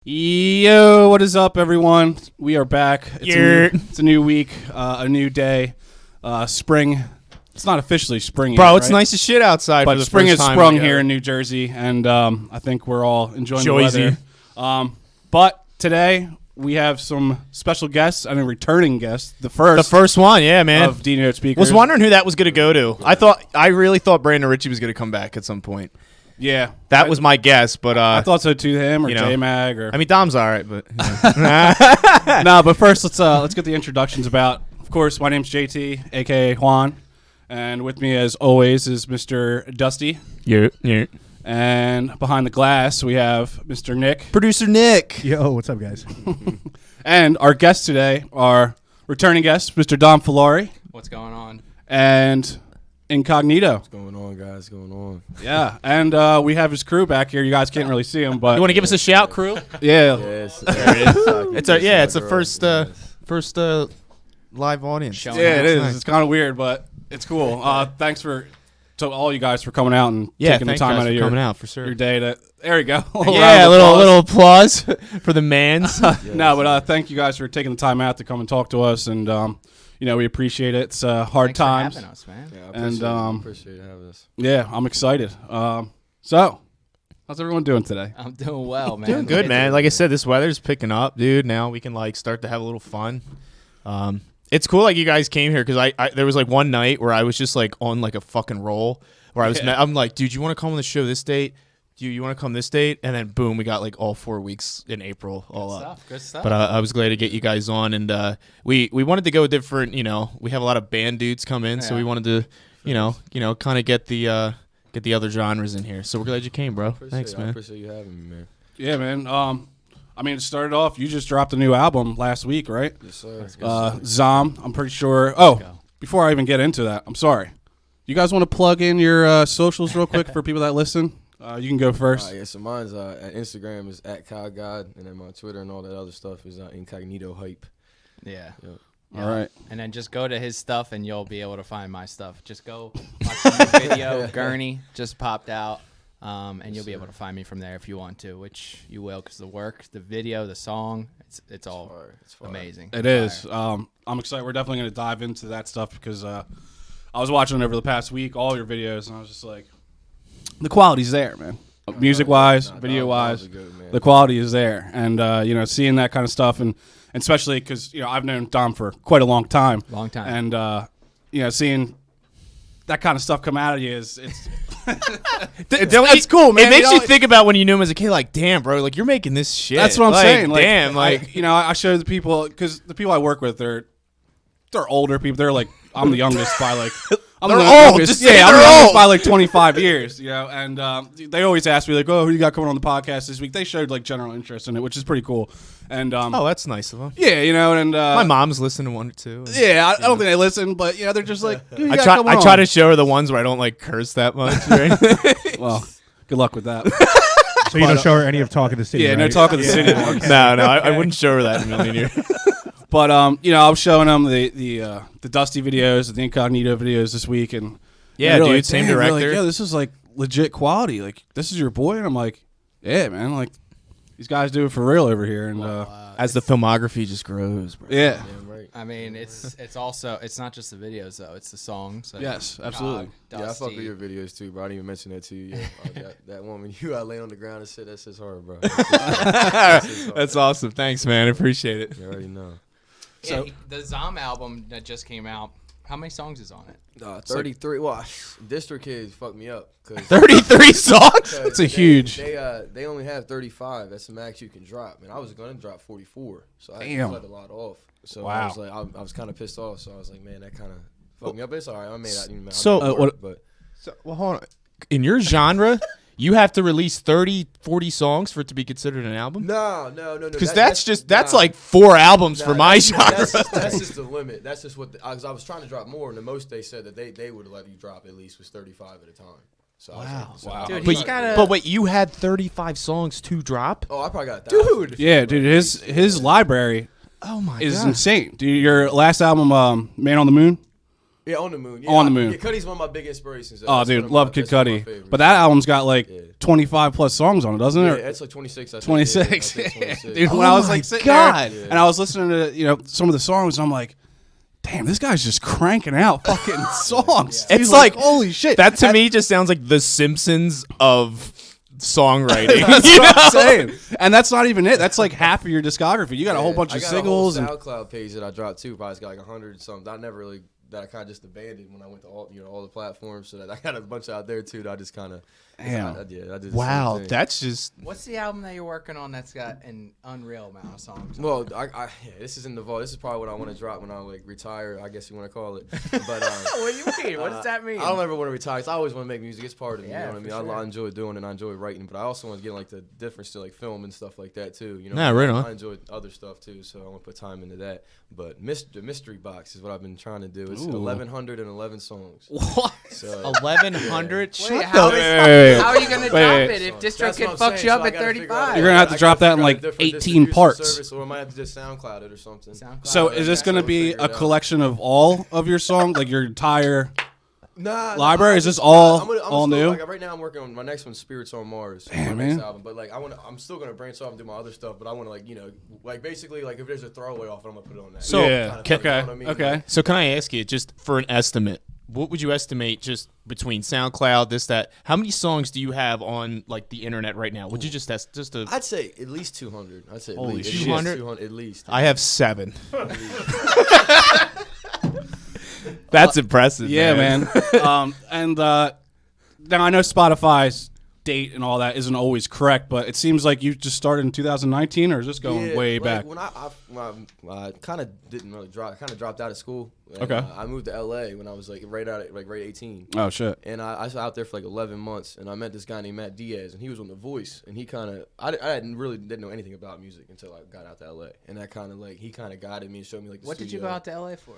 Yo, what is up, everyone? We are back. It's a new week, a new day. Spring. It's not officially spring Bro, yet, it's right? nice as shit outside. But for the spring first has time sprung here in New Jersey, and I think we're all enjoying the weather. But today we have some special guests and a returning guest. The first one, yeah, man. of D-Note speakers. Was wondering who that was going to go to. I really thought Brandon Ritchie was going to come back at some point. Yeah, That was my guess, but I thought so too. Him or J-Mag or I mean, Dom's all right, but no. But first, let's get the introductions about. Of course, my name's JT, aka Juan, and with me, as always, is Mr. Dusty. yeah. And behind the glass, we have Mr. Nick. Producer Nick. Yo, what's up, guys? And our guests today are returning guests, Mr. Dom Filari. What's going on? And Incognito. What's going on, guys? Going on? Yeah, and we have his crew back here. You guys can't really see him, but You want to give us a shout, crew? yeah. Yes. It's the first live audience. Yeah, it is. Nice. It's kind of weird, but it's cool. Thanks to all you guys for coming out and Yeah, taking the time out of your coming out for sure. your day. There you go. Yeah, a little applause for the mans. No, but thank you guys for taking the time out to come and talk to us, and we appreciate it. It's hard Thanks times, for having us, man. Yeah, I appreciate having us. yeah, I'm excited. So, how's everyone doing today? I'm doing well, man. Doing good, man. Like I said, this weather's picking up, dude. Now we can start to have a little fun. It's cool, you guys came here because I there was one night where I was just on a fucking roll where I'm like, dude, you want to come on the show this date? You want to come this date? And then boom, we got all 4 weeks in April all up. Good stuff. But I was glad to get you guys on, and we wanted to go different. We have a lot of band dudes come in, so we wanted to kind of get the other genres in here. So we're glad you came, bro. Thanks, man. I appreciate you having me, man. Yeah, man. It started off. You just dropped a new album last week, right? Yes, sir. Zom. I'm pretty sure. Oh, before I even get into that, I'm sorry. You guys want to plug in your socials real quick for people that listen? You can go first. Yeah, so mine's at Instagram is @CalGod, and then my Twitter and all that other stuff is Incognito Hype. Yeah. Yep. All right. And then just go to his stuff, and you'll be able to find my stuff. Just go watch the new video. Gurney just popped out, and you'll be able to find me from there if you want to, which you will, because the work, the video, the song, it's all fire. It's fire. amazing. It is. I'm excited. We're definitely going to dive into that stuff because I was watching over the past week all your videos, and I was just like, the quality's there, man. Music-wise, video-wise, the quality is there. And, seeing that kind of stuff, and especially because, I've known Dom for quite a long time. And, seeing that kind of stuff come out of you it's cool, man. It makes you think about when you knew him as a kid. Damn, bro, you're making this shit. That's what I'm saying. Damn, I show the people because the people I work with, they're older people. They're I'm the youngest by I'm They're the old. youngest. Just say I'm they're the youngest old. by 25 years. And they always ask me oh, who you got coming on the podcast this week? They showed general interest in it, which is pretty cool. And oh, that's nice of them. yeah, and My mom's listening to one or two. yeah, I don't think they listen, but they're just who you I got try. coming I try on? to show her the ones where I don't curse that much. Right? Well, good luck with that. So you don't show her any of Talk of the City, Yeah, right? no Talk of the City. Ones. no, I wouldn't show her that in a million years. But I was showing them the Dusty videos, the Incognito videos this week, and Yeah, they're dude, same "Damn," they're director. yeah, this is legit quality. This is your boy, and I'm like, yeah, man. These guys do it for real over here, and As the filmography just grows, bro. yeah, Damn right. I mean, it's also, it's not just the videos, though. It's the songs. yes, absolutely. Yeah, I fuck with your videos too, bro. I didn't even mention that to you yet. That one when you lay on the ground and shit, that's just hard, bro. That's awesome. Thanks, man. I appreciate it. You already know. So the Zom album that just came out, how many songs is on it? 33. Well, District Kids fucked me up. 33 songs? It's a huge. They only have 35. That's the max you can drop. And I was gonna drop 44, so I Damn. cut a lot off. So Wow. I was I was kind of pissed off. So I was like, man, that kind of fucked me up. It's all right. I made that. So, but So, well, hold on. In your genre, you have to release 30, 40 songs for it to be considered an album? no. Because that's like 4 albums for my genre. That's just the limit. That's just what I was trying to drop more, and the most they said that they would let you drop at least was 35 at a time. So Wow. Dude, But, he's gotta- but wait, you had 35 songs to drop? Oh, I probably got 1,000. Yeah, dude, his library Oh my is god. insane. Dude, your last album, Man on the Moon. Yeah, On the Moon. Yeah, On the Moon. Yeah, Cudi's one of my big inspirations. Oh, dude, love Kid Cudi. But that album's got like 25 plus songs on it, doesn't Yeah, it? it's like 26. I think. 26. Yeah, I think 26. Dude, when I was like sitting God. there and I was listening to some of the songs, I'm like, damn, this guy's just cranking out fucking songs. It's He's like, holy shit. That to me just sounds like the Simpsons of songwriting. That's what I'm saying. And that's not even it. That's like half of your discography. You got a whole bunch of singles. I got a whole SoundCloud page that I dropped too. Probably got like 100 something. I never really that I kind of just abandoned when I went to all the platforms. So that I got a bunch out there too. That I just kind of I did the wow, same thing. that's just. What's the album that you're working on that's got an unreal amount of songs? Well, this is in the vault. This is probably what I want to drop when I like retire. I guess you want to call it. But what do you mean? What does that mean? I don't ever want to retire. 'Cause I always want to make music. It's part of me. Yeah, You know what I mean? for sure. I enjoy doing it. And I enjoy writing. But I also want to get like the difference to like film and stuff like that too. You know? Nah, right on. I enjoy other stuff too, so I want to put time into that. But the mystery box is what I've been trying to do. It's 1,111 songs. What? So 1,100? Wait, how are you gonna drop it if That's DistroKid what I'm fucks saying. you up So I at gotta figure out- 35? You're gonna have to I drop gotta that in, figure out like, a different 18 distribution parts. service, or I might have to just SoundCloud it or something. So is this going to be a collection of all of your songs, like your entire library? Is this all new? Like, right now, I'm working on my next one, Spirits on Mars. Damn, my next man. album. But like, I'm still gonna branch off and do my other stuff. But I want to like basically like if there's a throwaway off, I'm gonna put it on that. So, Yeah. Kinda, Okay. you know what I mean? Okay. Like, So can I ask you, just for an estimate, what would you estimate just between SoundCloud, this, that? How many songs do you have on like the internet right now? Would you just I'd say at least 200. I'd say Holy at least, shit. 200 at least. I have 7. That's impressive. Yeah, man. And now I know Spotify's date and all that isn't always correct, but it seems like you just started in 2019, or is this going way like, back? When I kind of didn't really drop. I kind of dropped out of school. And, Okay. I moved to LA when I was like right 18. Oh shit. And I was out there for like 11 months, and I met this guy named Matt Diaz, and he was on The Voice, and he kind of I didn't know anything about music until I got out to LA, and that kind of like he kind of guided me and showed me like the What did you studio. go out to LA for?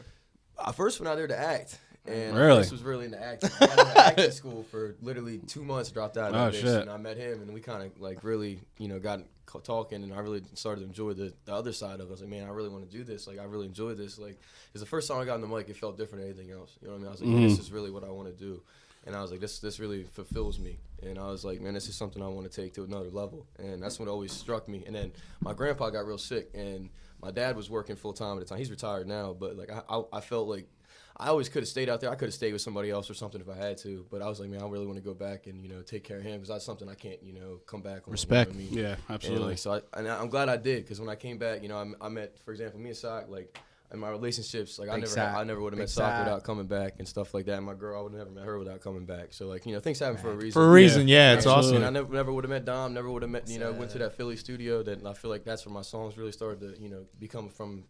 I first went out there to act. And Really? I first was really into acting. I went to acting school for literally 2 months, dropped out of Oh, that bitch, shit. and I met him, and we kind of like really, got talking, and I really started to enjoy the other side of it. I was like, man, I really want to do this. Like, I really enjoy this. Like, it's the first time I got on the mic, it felt different than anything else. You know what I mean? I was like, man, this is really what I want to do. And I was like, this really fulfills me. And I was like, man, this is something I want to take to another level. And that's what always struck me. And then my grandpa got real sick, and my dad was working full time at the time. He's retired now, but like I felt like I always could have stayed out there. I could have stayed with somebody else or something if I had to. But I was like, man, I really want to go back and take care of him, because that's something I can't come back on. Respect. You know what I mean? Yeah, absolutely. And like, I'm glad I did, because when I came back, I met, for example, me and Sock, like in my relationships, like I never would have met Sock without coming back and stuff like that. And my girl, I would have never met her without coming back. So like things happen for a reason. For a reason, Yeah, yeah, it's absolutely. awesome. And I never would have met Dom, never would have met, went to that Philly studio. That I feel like that's where my songs really started to, become from,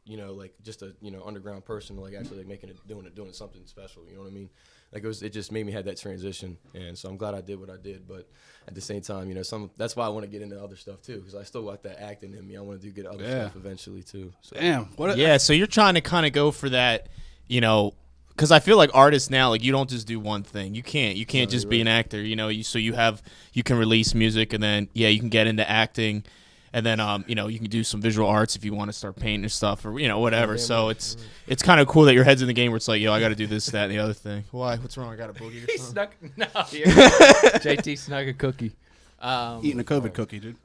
like just a, underground person, like actually like doing something special. You know what I mean? Like it just made me have that transition. And so I'm glad I did what I did. But at the same time, that's why I want to get into other stuff too, because I still got that acting in me. I want to get other stuff eventually too. So. Damn. Yeah, so you're trying to kind of go for that, because I feel like artists now, like you don't just do one thing. You can't just be an actor. You can release music, and then you can get into acting, and then you can do some visual arts if you want to start painting and stuff, or whatever. So it's kind of cool that your head's in the game where it's like, I got to do this, that, and the other thing. Why? What's wrong? I got a boogie or He something? snuck. No, JT snuck a cookie. Eating a COVID cookie, dude.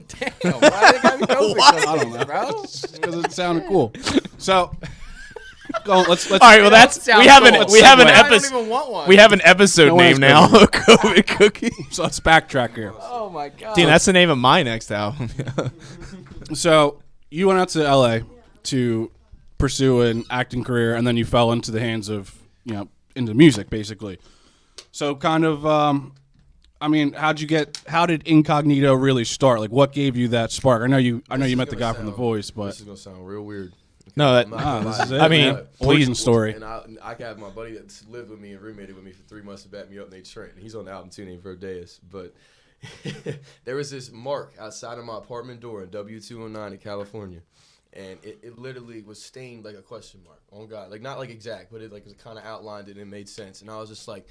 Damn, why they got me COVID I don't know, bro? because it sounded cool. So, let's. All right, well that's we have an Sounds episode. I don't even want one. We have an episode No name one's now. COVID. COVID cookie. So let's backtrack here. Oh my god. Dude, that's the name of my next album. So you went out to LA to pursue an acting career, and then you fell into the hands of into music, basically. So kind of, how did Incognito really start? Like, what gave you that spark? I know you met the guy from The Voice, but This is gonna sound real weird. No, that I'm not gonna this lie. is it. I mean, man. Origin story. And I have my buddy that lived with me and roommated with me for 3 months to back me up, named Trent. And he's on the album too, named Verdeus. But there was this mark outside of my apartment door in W209 in California. And it literally was stained like a question mark. Oh, God. Like, not like exact, but it like was kind of outlined it and it made sense. And I was just like,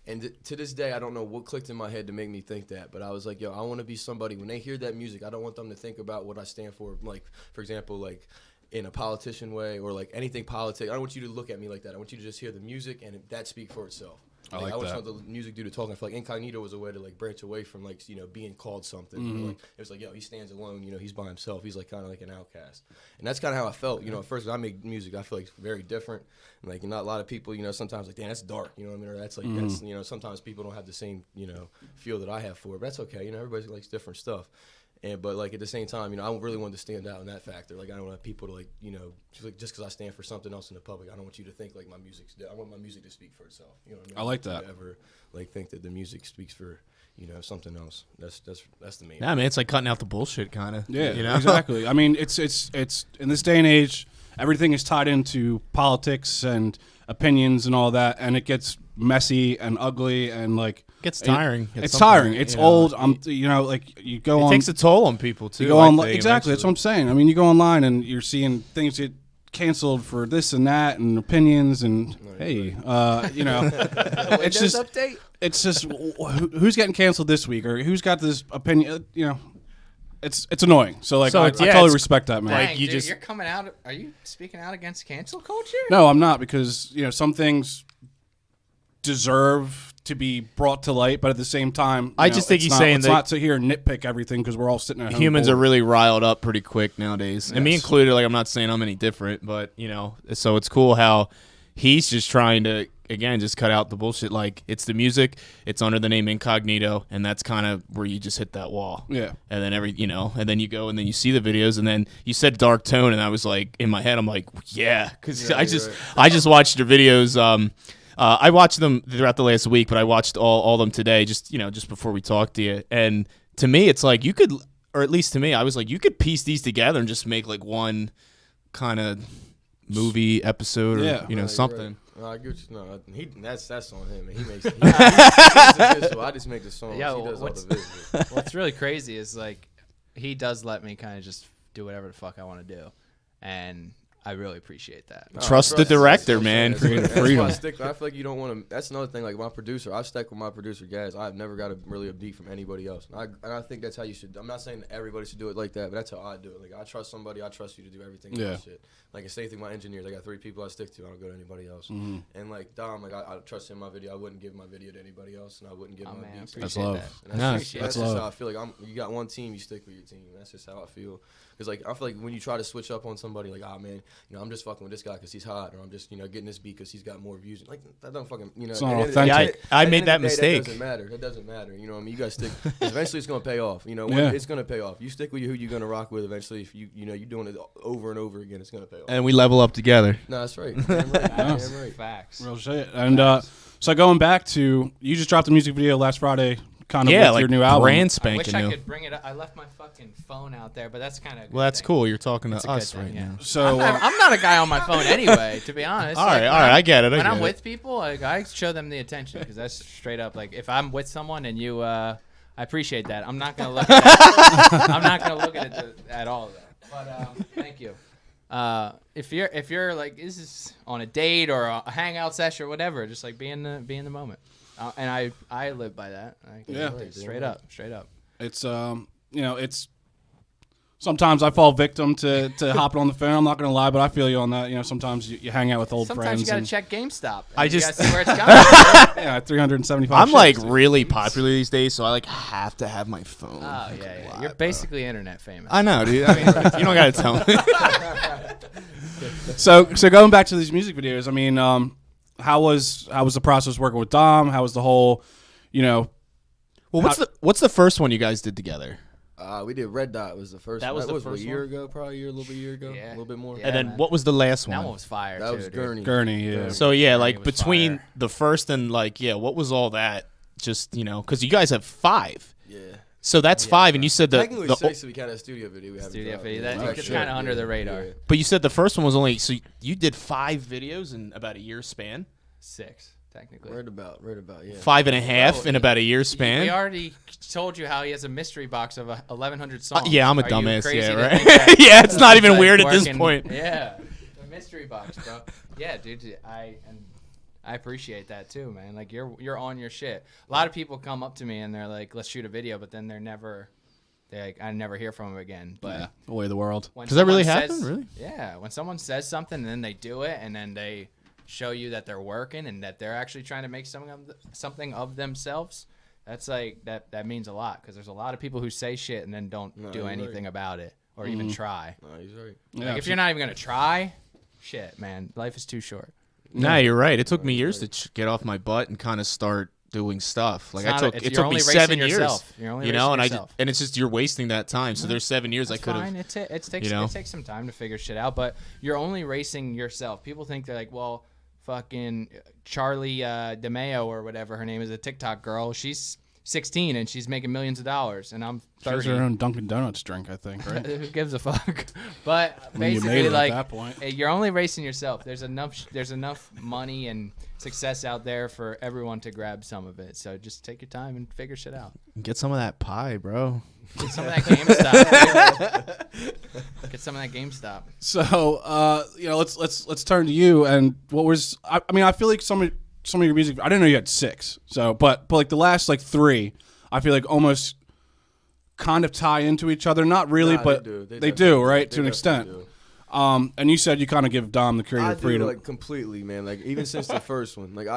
and to this day, I don't know what clicked in my head to make me think that. But I was like, I want to be somebody, when they hear that music, I don't want them to think about what I stand for. Like, for example, like, in a politician way or like anything politics. I don't want you to look at me like that. I want you to just hear the music and that speak for itself. I like I that. want the music do the talking. I feel like Incognito was a way to like branch away from like being called something. Like, it was like, yo, he stands alone. He's by himself. He's like kind of like an outcast, and that's kind of how I felt. At first when I make music, I feel like it's very different. And, like not a lot of people, sometimes like, damn, that's dark. You know what I mean? Or that's like that's sometimes people don't have the same feel that I have for it. But that's okay. Everybody likes different stuff. But like at the same time, I really wanted to stand out in that factor. Like I don't want people to like, just because I stand for something else in the public, I don't want you to think like my music's. I want my music to speak for itself. You know what I mean? I like that. Ever like think that the music speaks for something else? That's the main. Yeah, man, it's like cutting out the bullshit, kind of. Yeah, exactly. I mean, it's in this day and age, everything is tied into politics and opinions and all that, and it gets messy and ugly and like. Gets tiring. It's tiring. It's old. Like you go on. It takes a toll on people too. You go on exactly. That's what I'm saying. I mean, you go online and you're seeing things get canceled for this and that and opinions and it's just update. It's just who's getting canceled this week or who's got this opinion. It's annoying. So like I totally respect that, man. Dang, Like dude, you're coming out. Are you speaking out against cancel culture? No, I'm not because some things deserve to be brought to light, but at the same time, I just think he's saying let's that not sit here and nitpick everything because we're all sitting at home. humans bored. are really riled up pretty quick nowadays, and me Yes. included. Like I'm not saying I'm any different, but so it's cool how he's just trying to again just cut out the bullshit. Like it's the music, it's under the name Incognito, and that's kind of where you just hit that wall. Yeah, And then and then you go and then you see the videos, and then you said dark tone, and I was like in my head, I'm like, yeah, because I just watched your videos. I watched them throughout the last week, but I watched all of them today, just before we talked to you. And to me, it's like you could, or at least to me, I was like, you could piece these together and just make like one kind of movie episode or something. Right. I get you. No, that's on him. He makes. He makes the visual. I just make the songs. Yeah, he does all the visual. What's really crazy is like he does let me kind of just do whatever the fuck I want to do, and I really appreciate that. Trust the director, man. Creative That's freedom. why I feel like you don't want to. That's another thing. Like my producer, I've stuck with my producer, guys. I've never got really a beat from anybody else. And I think that's how you should. I'm not saying that everybody should do it like that, but that's how I do it. Like I trust somebody. I trust you to do everything. Yeah. And shit. Like the same thing. My engineers. I got 3 people I stick to. I don't go to anybody else. Mm-hmm. And like Dom, like I trust him in my video. I wouldn't give my video to anybody else, and I wouldn't give my Man, beats. That's appreciate love. that. And Nice. that's just how I feel. Like you got one team, you stick with your team. That's just how I feel. Because like I feel like when you try to switch up on somebody, like man, I'm just fucking with this guy because he's hot, or I'm just getting this beat because he's got more views. Like that don't fucking It's not at the end of the authentic. day- I at the made end that of the day, mistake. That doesn't matter. You know what I mean? You guys stick. Eventually, it's gonna pay off. Yeah. It's gonna pay off. You stick with who you're gonna rock with. Eventually, if you're doing it over and over again, it's gonna pay off. And we level up together. No, that's right. Damn right. Damn right. Facts. Real shit. And so going back to you just dropped a music video last Friday, kind of Yeah, with like your new album. brand I spanking wish I new. could bring it up. I left my fucking phone out there, but that's kind of. Well, that's cool. You're talking It's to a good us thing, right yeah. now. So I'm not a guy on my phone anyway, to be honest. All Like, right, when I get it. When I'm with people, like I show them the attention because that's straight up. Like if I'm with someone and you, I appreciate that. I'm not gonna look at it. I'm not gonna look at it at all. But thank you. If you're like this is on a date or a hangout session or whatever, just like be in the moment. And I live by that. Straight up. it's it's sometimes I fall victim to hopping on the phone. I'm not gonna lie, but I feel you on that. Sometimes you hang out with old Sometimes friends. you gotta and, check GameStop. I You just- gotta see where it's coming. yeah, 375. I'm like ships, dude. really popular these days, so I like have to have my phone. Oh yeah. You're basically internet famous. I know, dude. I mean, you don't gotta tell me. So going back to these music videos, I mean, how was the process working with Dom? How was the whole, Well, what's the first one you guys did together? We did Red Dot was the first. That one. was the a first year ago, probably a little year ago, Yeah. a little bit more. Yeah. And then man. what was the last That one? one was fire. That too, was dude. Gurney. Gurney? Yeah. So yeah, Gurney like was between fire. the first and what was all that? Just because you guys have 5, Yeah. so that's 5, and you said Technically the 6, so we kind of had a studio video. We haven't Studio dropped. video. Yeah, That- right, it's sure. kinda under the radar. Yeah. but you said the first one was only so you did 5 videos in about a year span, 6 technically. Right about, yeah. 5.5 Oh, in about a year span. We already told you how he has a mystery box of 1,100 songs. Yeah, I'm a Are you dumbass. crazy Yeah, to right. think that Yeah, it's not even like weird at this working- point. Yeah, a mystery box, bro. Yeah, dude. I appreciate that too, man. Like you're on your shit. A lot of people come up to me and they're like, "Let's shoot a video," but then they're never I never hear from them again. But Yeah, the way of the world. Does that really someone happen? says- Really? Yeah, when someone says something and then they do it and then they show you that they're working and that they're actually trying to make something of themselves, that's like that means a lot, because there's a lot of people who say shit and then don't do anything about it or even try. No, he's right. Yeah, If you're not even gonna try, shit, man, life is too short. Nah, you're right. It took me years to get off my butt and kind of start doing stuff. Like it took me 7 years. You're only You know, racing yourself. and it's just you're wasting that time. So there's 7 years That's I could fine. have. It takes some time to figure shit out, but you're only racing yourself. People think they're like, well, fucking Charlie DeMeo or whatever her name is, a TikTok girl. She's 16 and she's making millions of dollars, and I'm 30. She has her own Dunkin' Donuts drink, I think, right? Who gives a fuck? But When you made basically, it like, at that point. you're only racing yourself. There's enough money and success out there for everyone to grab some of it. So just take your time and figure shit out. Get some of that pie, bro. Get some of that GameStop. Get some of that GameStop. So, let's turn to you. And what was? I mean, I feel like some of your music. I didn't know you had 6. So, but like the last 3, I feel like almost kind of tie into each other. Not really, Nah, but they do. do, right? They To an definitely extent. do. And you said you kind of give Dom the I creative do, freedom. like, completely, man. Like, even since the first one, like,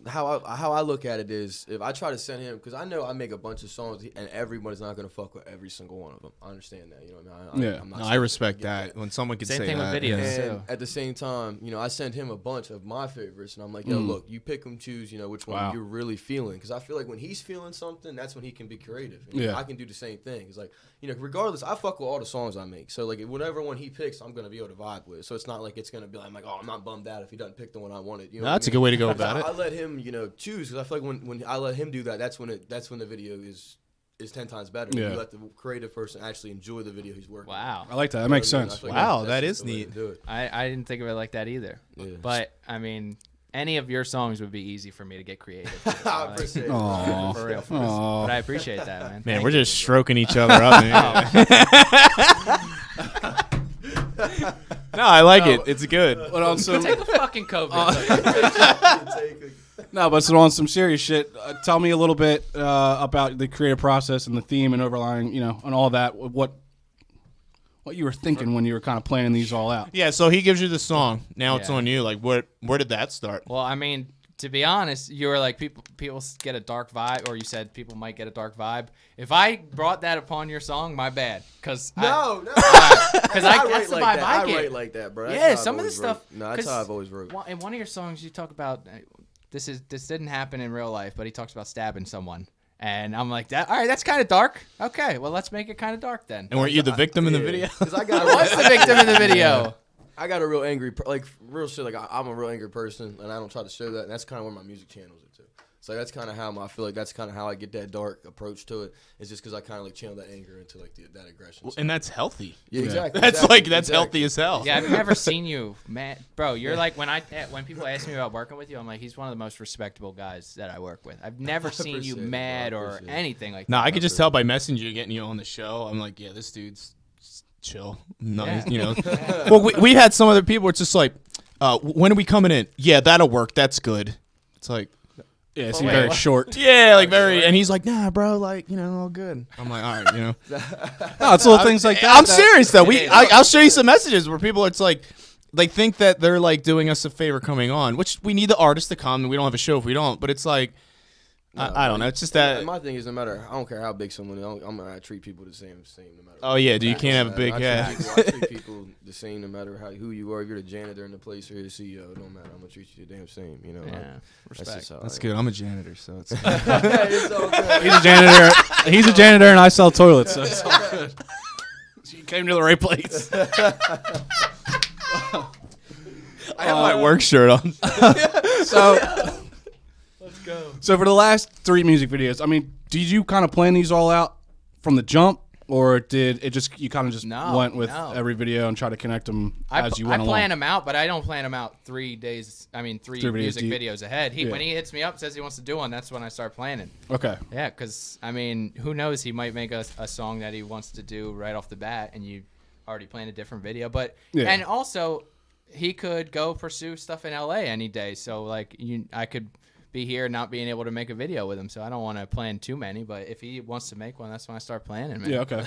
how I look at it is, if I try to send him, because I know I make a bunch of songs and everybody's not gonna fuck with every single one of them. I understand that, you know what I mean? Yeah. I'm not No, I saying respect get that. When someone can Same say thing with that. videos. yeah. And too. at the same time, you know, I send him a bunch of my favorites, and I'm like, yo, look, you pick them, choose, you know, which one Wow. you're really feeling. Because I feel like when he's feeling something, that's when he can be creative. And Yeah. I can do the same thing. It's like, you know, regardless, I fuck with all the songs I make. So, like, whatever one he picks, I'm going to be able to vibe with. So it's not like it's going to be like, I'm like, oh, I'm not bummed out if he doesn't pick the one I wanted. You know No, what that's I a good way to go mean? about it. I let him, you know, choose, because I feel like when I let him do that, that's when the video is 10 times better. Yeah. You let the creative person actually enjoy the video he's working on. Wow. I like that. That makes You know what I mean? sense. I feel like Wow, that's that just is the way to neat. do it. I didn't think of it like that either. Yeah. But I mean, any of your songs would be easy for me to get creative. I appreciate it. Aw. For real. Aw. But I appreciate that, man. Man, Thank we're you. just stroking each other up. No, I like it. It's good. But on some, Take a fucking COVID. no, but so on some serious shit. Tell me a little bit about the creative process and the theme and overlying, you know, and all that. What you were thinking when you were kind of planning these all out. Yeah, so he gives you the song. Now it's Yeah. on you. Like, where did that start? Well, I mean, to be honest, you were like, people get a dark vibe, or you said people might get a dark vibe. If I brought that upon your song, my bad. Because No. Because I that's the write vibe like that. I I get. write like that, bro. That's Yeah, how I've some of the always stuff. wrote. No, that's 'cause how I've always wrote. In one of your songs, you talk about this didn't happen in real life, but he talks about stabbing someone, and I'm like, that. All right, that's kind of dark. Okay, well, let's make it kind of dark then. And weren't you the victim in the Yeah. video? 'Cause I I got was the victim in the video. I got a real angry, like real shit. Like I'm a real angry person, and I don't try to show that. And that's kind of where my music channels it too. So that's kind of how I feel like that's kind of how I get that dark approach to it. It's just because I kind of like channel that anger into like that aggression. And that's healthy. Yeah, exactly. That's exactly, that's exactly. healthy as hell. Yeah, I've never seen you, man, bro. You're like when people ask me about working with you, I'm like, he's one of the most respectable guys that I work with. I've never seen you appreciate it, mad bro. I or appreciate it. anything like No, that. I could just tell by messaging getting you on the show. I'm like, yeah, this dude's chill. Nice, Yeah. you know. Well, we had some other people. It's just like, when are we coming in? Yeah, that'll work. That's good. It's like, Yeah, it Oh, seemed wait, very what? short. yeah, like very. And he's like, nah, bro, like, you know, all good. I'm like, all right, you know. No, it's little things like that. I'm serious though. It is. I'll show you some messages where people, it's like, they think that they're like doing us a favor coming on, which we need the artist to come. And we don't have a show if we don't. But it's like, I don't know. It's just that. And my thing is, no matter, I don't care how big someone is, I'm gonna treat people the same no matter. Oh yeah, dude, you can't have a big I head. treat people the same no matter who you are. If you're the janitor in the place or you're the CEO, it don't matter. I'm gonna treat you the damn same. You know. Yeah, That's respect. just how That's I good. I'm a janitor, so it's. It's all good. He's a janitor. He's a janitor, and I sell toilets, so it's all good. So you came to the right place. I have my work shirt on. So let's go. So for the last 3 music videos, I mean, did you kind of plan these all out from the jump, or did it just you kind of just No, went with no. every video and try to connect them as you I went plan along? them out, but I don't plan them out 3 days. I mean, 3 videos music deep. videos ahead. Yeah. When he hits me up, says he wants to do one, that's when I start planning. Okay. Yeah, because I mean, who knows? He might make a song that he wants to do right off the bat, and you already planned a different video. But Yeah. and also, he could go pursue stuff in LA any day. So like, I could be here not being able to make a video with him. So I don't want to plan too many. But if he wants to make one, that's when I start planning, man. Yeah, okay.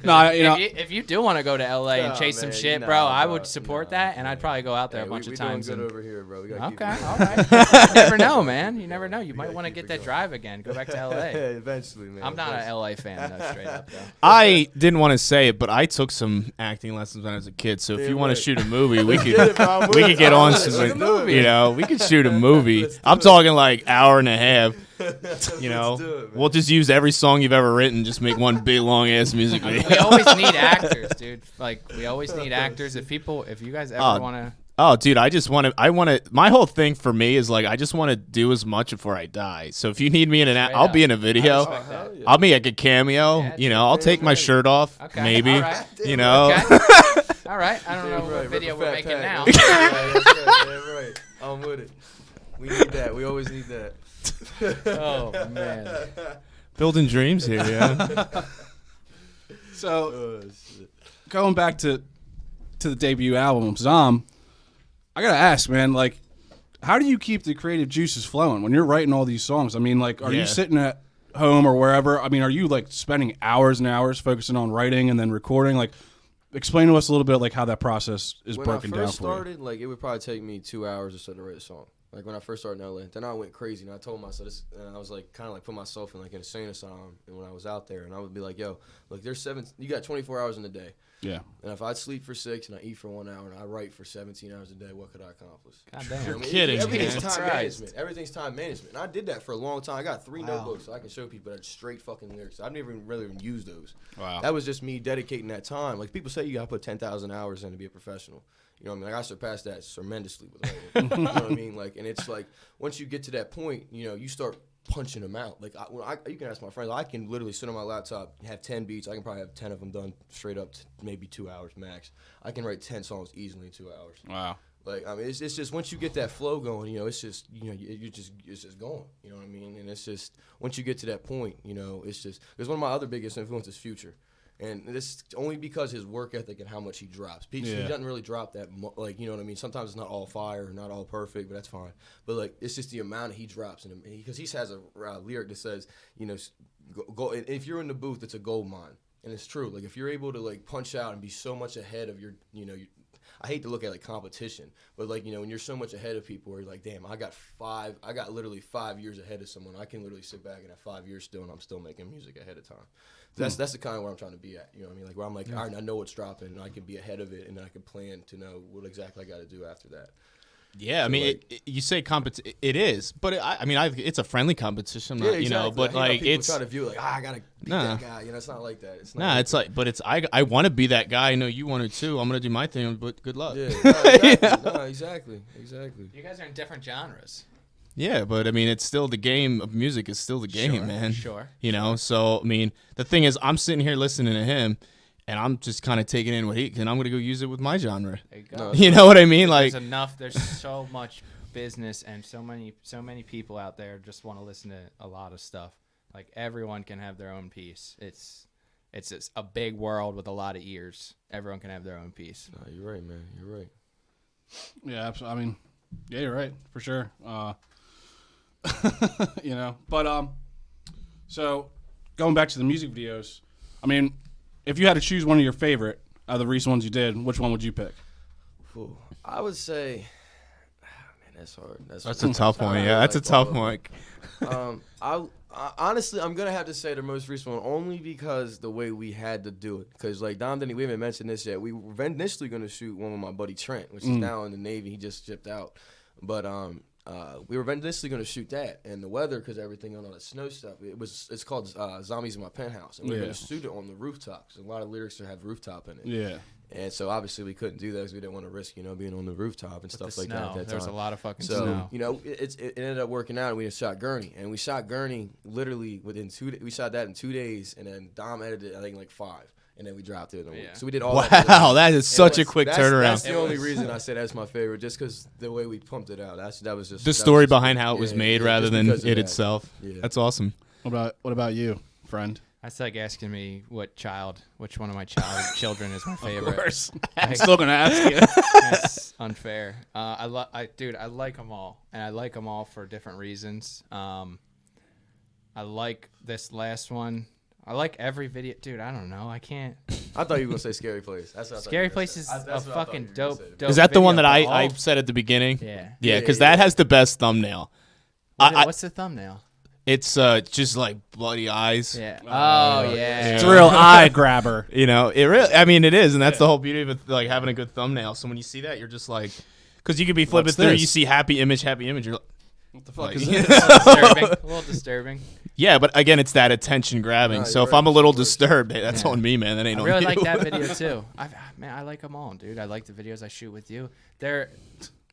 No, if you do want to go to LA and chase some shit, bro, I would support that, and I'd probably go out there a bunch of times. We're doing good over here, bro. We gotta keep Okay, it all right. You never know, man. You never know. You might want to get that drive again. Go back to LA. Eventually, man. I'm not an LA fan, though, straight up, though. I didn't want to say it, but I took some acting lessons when I was a kid. So if you want to shoot a movie, we could get on some. You know, we could shoot a movie. I'm talking like hour and a half. You know, we'll just use every song you've ever written, just make one big long ass music video. We always need actors, dude. Like we always need actors. If you guys ever want to. Oh, dude, my whole thing for me is like, I just want to do as much before I die. So if you need me in I'll be in a video. I'll be like a cameo. Yeah, you know, I'll take my shirt off, maybe. All right. You know. Okay. All right. I don't know what video we're making now. Right. I'm with it. We need that. We always need that. Oh, man. Building dreams here, yeah. So, going back to the debut album, Zom, I gotta ask, man, like, how do you keep the creative juices flowing when you're writing all these songs? I mean, like, are you sitting at home or wherever? I mean, are you like spending hours and hours focusing on writing and then recording? Like, explain to us a little bit like how that process is broken down for you. When I first started, like, it would probably take me 2 hours or so to write a song. Like when I first started in LA, then I went crazy and I told myself this, and I was like, kind of like put myself in like an insane asylum. And when I was out there, and I would be like, yo, look, you got 24 hours in a day. Yeah. And if I sleep for 6 and I eat for 1 hour and I write for 17 hours a day, what could I accomplish? God damn. You're kidding, Everything's man. time management. Everything's time management. And I did that for a long time. I got 3 notebooks so I can show people that straight fucking lyrics. I've never really even used those. Wow. That was just me dedicating that time. Like people say you got to put 10,000 hours in to be a professional. You know what I mean? Like I surpassed that tremendously with writing. You know what I mean? Like, and it's like once you get to that point, you know, you start punching them out. Like you can ask my friends. I can literally sit on my laptop, have 10 beats. I can probably have 10 of them done straight up to maybe 2 hours max. I can write 10 songs easily in 2 hours. Wow. Like I mean, it's just once you get that flow going, you know, it's just it's just going. You know what I mean? And it's just once you get to that point, you know, it's just because one of my other biggest influences is Future. And this only because his work ethic and how much he drops. He doesn't really drop that like, you know what I mean? Sometimes it's not all fire, not all perfect, but that's fine. But like, it's just the amount he drops, and because he has a lyric that says, you know, go. If you're in the booth, it's a gold mine, and it's true. Like if you're able to like punch out and be so much ahead of your, you know, I hate to look at like competition, but like, you know, when you're so much ahead of people, where you're like, damn, I got literally 5 years ahead of someone. I can literally sit back and have 5 years still, and I'm still making music ahead of time. That's the kind of where I'm trying to be at. You know what I mean? Like where I'm like, all right, I know what's dropping, and I can be ahead of it, and I can plan to know what exactly I got to do after that. Yeah, I mean, like, you say it is, but it's a friendly competition, yeah, exactly. You know. But like, people it's try to view it like, I gotta beat that guy. You know, it's not like that. It's not. Nah, it's like, but it's I want to be that guy. I know you want to too. I'm gonna do my thing, but good luck. Yeah, exactly. You guys are in different genres. Yeah, but I mean, it's still the game of music is still the game, man. Sure. You know, so I mean, the thing is, I'm sitting here listening to him, and I'm just kind of taking in what and I'm gonna go use it with my genre. There you go. You know what I mean? Like, there's so much business and so many people out there just want to listen to a lot of stuff. Like everyone can have their own piece. It's a big world with a lot of ears. Everyone can have their own piece. No, you're right, man. You're right. Yeah, absolutely. I mean, yeah, you're right for sure. You know, but so going back to the music videos, I mean, if you had to choose one of your favorite out of the recent ones you did, which one would you pick? Ooh, I would say, man, that's hard. that's a tough one. Yeah, that's a tough one. I honestly, I'm gonna have to say the most recent one only because the way we had to do it. Because like Dom we haven't mentioned this yet. We were initially gonna shoot one with my buddy Trent, which is now in the Navy. He just shipped out, but we were initially going to shoot that, and the weather, because everything on all that snow stuff, it's called Zombies in My Penthouse, and we were going to shoot it on the rooftop, because a lot of lyrics have rooftop in it. Yeah. And so obviously we couldn't do that because we didn't want to risk, you know, being on the rooftop and stuff like that at that time. There was a lot of fucking snow. So, you know, it ended up working out, and we shot Gurney. And we shot Gurney literally within 2 days. We shot that in 2 days, and then Dom edited it, I think, like 5. And then we dropped it in a week. So we did all that. Wow, that is such a quick turnaround. That's the only reason I say that's my favorite, just because the way we pumped it out. That was just the story behind how it was made rather than it that. itself. Yeah. That's awesome. What about you, friend? That's like asking me which one of my children is my favorite. Of course. Like, I'm still gonna ask you. that's unfair. I like them all, and I like them all for different reasons. I like this last one. I like every video, dude. I don't know. I can't. I thought you were gonna say Scary Place. That's what I thought Scary you were gonna Place say. is That's a what I thought fucking you were gonna dope. say. Is that the one video, that but I all- said at the beginning? Yeah. Yeah, because that has the best thumbnail. What's the thumbnail? It's just like bloody eyes. Yeah. Oh yeah. It's a real eye grabber. You know, it really. I mean, it is, and that's the whole beauty of it, like having a good thumbnail. So when you see that, you're just like, because you could be flipping What's through, this? you see happy image. You're like, What the fuck like, is A this? little disturbing. yeah, but again, it's that attention grabbing. No, so you're if right. I'm a little You're right. disturbed, hey, that's Yeah. on me, man. That ain't I on really you. like that video too. I like them all, dude. I like the videos I shoot with you.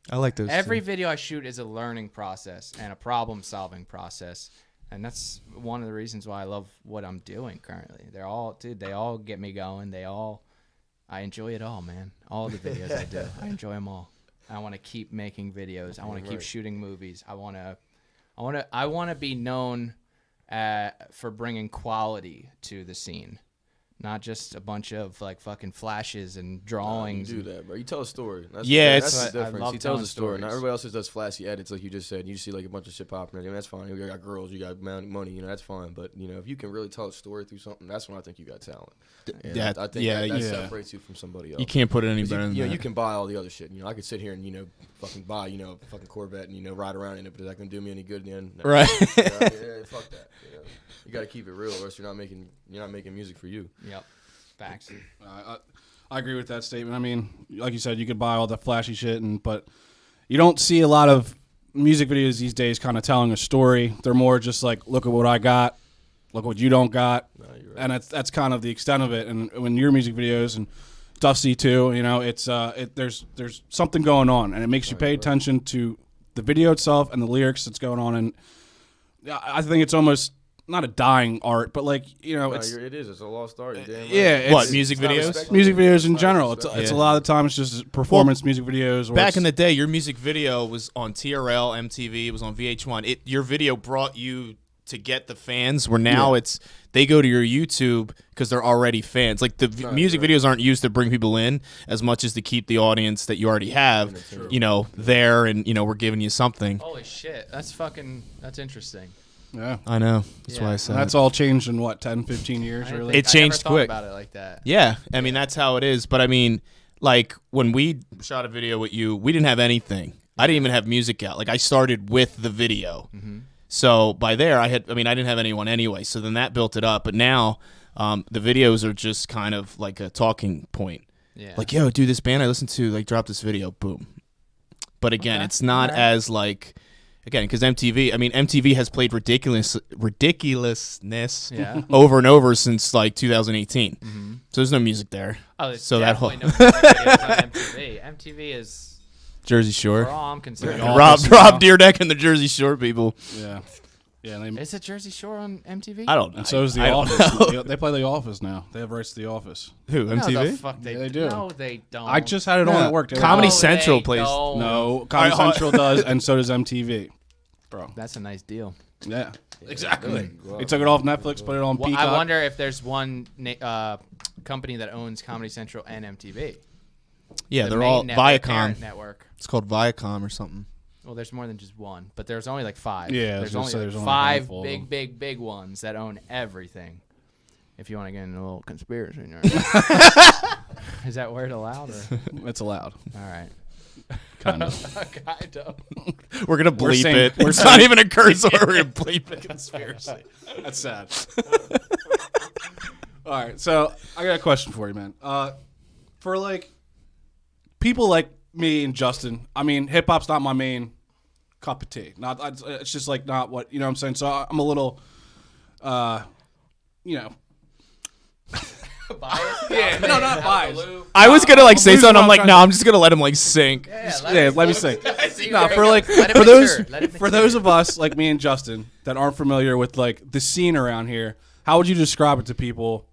I like those. Every video I shoot is a learning process and a problem-solving process, and that's one of the reasons why I love what I'm doing currently. They all get me going. I enjoy it all, man. All the videos I do, I enjoy them all. I want to keep making videos. I want to keep shooting movies. I want to be known for bringing quality to the scene, not just a bunch of like fucking flashes and You drawings. do that, bro. You tell a story. That's Yeah, that's it's- the I difference. love He tells telling a story. Not stories. everybody else just does flashy edits, like you just said. You see like a bunch of shit popping. I mean, that's fine. You got girls, you got money. You know, that's fine. But you know, if you can really tell a story through something, that's when I think you got talent. And yeah, I think yeah, that yeah. separates you from somebody else. You can't put it any 'Cause better than you know, that. you can buy all the other shit. You know, I could sit here and fucking buy a fucking Corvette and ride around in it, but is that gonna do me any good in the end? No. Right. Yeah, fuck that. You got to keep it real, or else you're not making music for you. Yep. Facts. I agree with that statement. I mean, like you said, you could buy all the flashy shit, but you don't see a lot of music videos these days kind of telling a story. They're more just like, look at what I got, look what you don't got, No, you're right. and that's kind of the extent of it. And when your music videos and Dusty too, it's there's something going on, and it makes you pay attention to the video itself and the lyrics that's going on. And I think it's almost not a dying art, but like No, it's it is. It's a lost art. You're damn right. yeah, it's, What, music It's not videos? respected. music videos in It's not general. It's respected. a lot of the time it's just performance music videos. Or Back it's- in the day, your music video was on TRL, MTV, it was on VH1. Your video brought you to get the fans, where now they go to your YouTube because they're already fans. Like the music videos aren't used to bring people in as much as to keep the audience that you already have, there, and we're giving you something. Holy shit. That's interesting. yeah. I know. That's Yeah. why I And said that's all changed in what 10, 15 years, I didn't really. think- It I never changed thought quick. about it like that. Yeah, I mean that's how it is. But I mean, like when we shot a video with you, we didn't have anything. I didn't even have music out. Like I started with the video. So by there, I didn't have anyone anyway. So then that built it up. But now, the videos are just kind of like a talking point. Yeah. Like, yo, dude, this band I listened to, like, dropped this video. Boom. But again, Okay. it's not Alright. as like, again, because MTV has played ridiculousness Yeah. over and over since like 2018. So there's no music there. Oh, there's So that whole- definitely no music videos on MTV. MTV is, Jersey for Shore. all I'm concerned, Yeah. Rob Office now. Deerdeck and the Jersey Shore people. Yeah. Yeah. And, is it Jersey Shore on MTV? I don't know. and so is The I don't Office. know. They play The Office now. They have rights to The Office. Who, No, the MTV? fuck they, Yeah, they do. No, they don't. I just had it on No, at work. They were Comedy like, Central they plays- don't. No, Comedy Alright, Central does, and so does MTV. Bro. That's a nice deal. Yeah. Exactly. Wow. They took it off Netflix, put it on Well, Peacock. I wonder if there's one company that owns Comedy Central and MTV. Yeah, The they're main all network, Viacom. parent network. It's called Viacom or something. Well, there's more than just one, but there's only like 5. Yeah, I was there's gonna only, say like there's only a five handful of them. big ones that own everything. If you want to get into a little conspiracy, in there. Is that word allowed? Or? It's allowed. All right. Kind of. Kind of. We're gonna bleep saying- it. we're It's saying- not even a curse word. We're gonna bleep it. Conspiracy. That's sad. All right, so I got a question for you, man. For like people like me and Justin, I mean, hip hop's not my main cup of tea. It's just like not what I'm saying. So I'm a little, Biased? Yeah, no, not biased. I was gonna like say losing something. I'm my like, no, I'm just gonna let him like sink. let me say. No, for for those of us like me and Justin that aren't familiar with like the scene around here, how would you describe it to people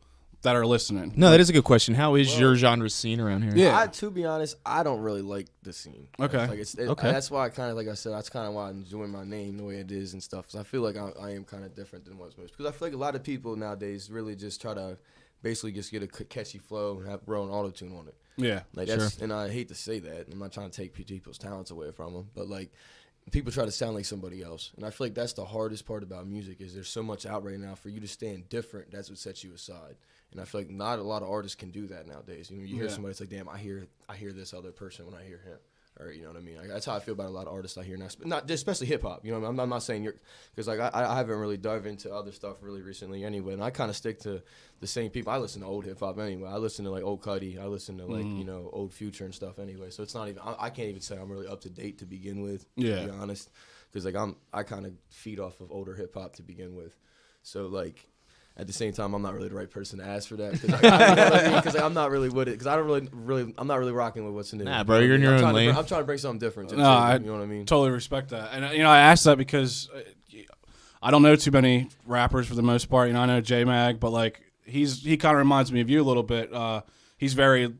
that are listening? No, that is a good question. How is your genre scene around here? Yeah. To be honest, I don't really like the scene. Okay. Like Okay. That's why like I said, that's kind of why I enjoy my name the way it is and stuff. Cause I feel like I am kind of different than most. Because I feel like a lot of people nowadays really just try to basically just get a catchy flow and have throw an auto tune on it. Yeah. Like that's, and I hate to say that. I'm not trying to take people's talents away from them, but like people try to sound like somebody else, and I feel like that's the hardest part about music is there's so much out right now. For you to stand different, that's what sets you aside. And I feel like not a lot of artists can do that nowadays. You know, you hear somebody, it's like, damn, I hear this other person when I hear him. Or, you know what I mean? Like, that's how I feel about a lot of artists I hear now. Not just, especially hip hop. You know what I mean? I'm not saying you're, because like I haven't really dove into other stuff really recently anyway. And I kind of stick to the same people. I listen to old hip hop anyway. I listen to like old Cuddy. I listen to like you know old Future and stuff anyway. So it's not even. I can't even say I'm really up to date to begin with. Yeah. To be honest, because like I kind of feed off of older hip hop to begin with. So like. At the same time, I'm not really the right person to ask for that because I'm not really with it. Because I don't I'm not really rocking with what's new. Nah, bro, you're in your own lane. I'm trying to bring something different. No, you know what I mean? Totally respect that. And you know, I asked that because I don't know too many rappers for the most part. You know, I know J-Mag, but like he kind of reminds me of you a little bit. He's very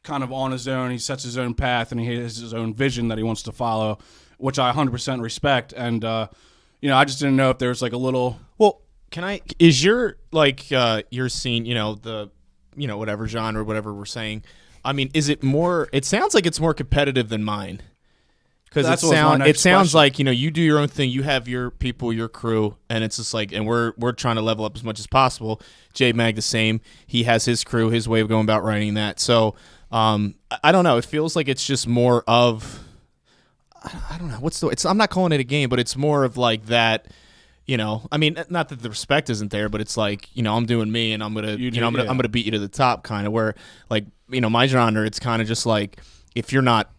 kind of on his own. He sets his own path and he has his own vision that he wants to follow, which I 100% respect. And you know, I just didn't know if there was like a little. Well, is your like your scene, you know, the whatever genre, whatever we're saying, I mean, is it more, it sounds like it's more competitive than mine. Because it sounds like, you know, you do your own thing, you have your people, your crew, and it's just like, and we're trying to level up as much as possible. J-Mag the same. He has his crew, his way of going about writing that. So I don't know. It feels like it's just more of, I don't know, I'm not calling it a game, but it's more of like that. You know, I mean, not that the respect isn't there, but it's like, you know, I'm doing me, and I'm gonna beat you to the top, kind of. Where, like, you know, my genre, it's kind of just like, if you're not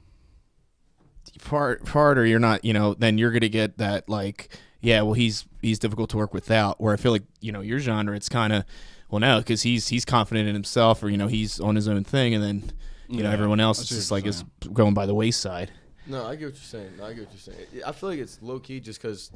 part or you're not, you know, then you're gonna get that like, yeah, well, he's difficult to work without. Where I feel like, you know, your genre, it's kind of, well, no, because he's confident in himself, or you know, he's on his own thing, and then you know, everyone else is just like is going by the wayside. No, I get what you're saying. I feel like it's low key just because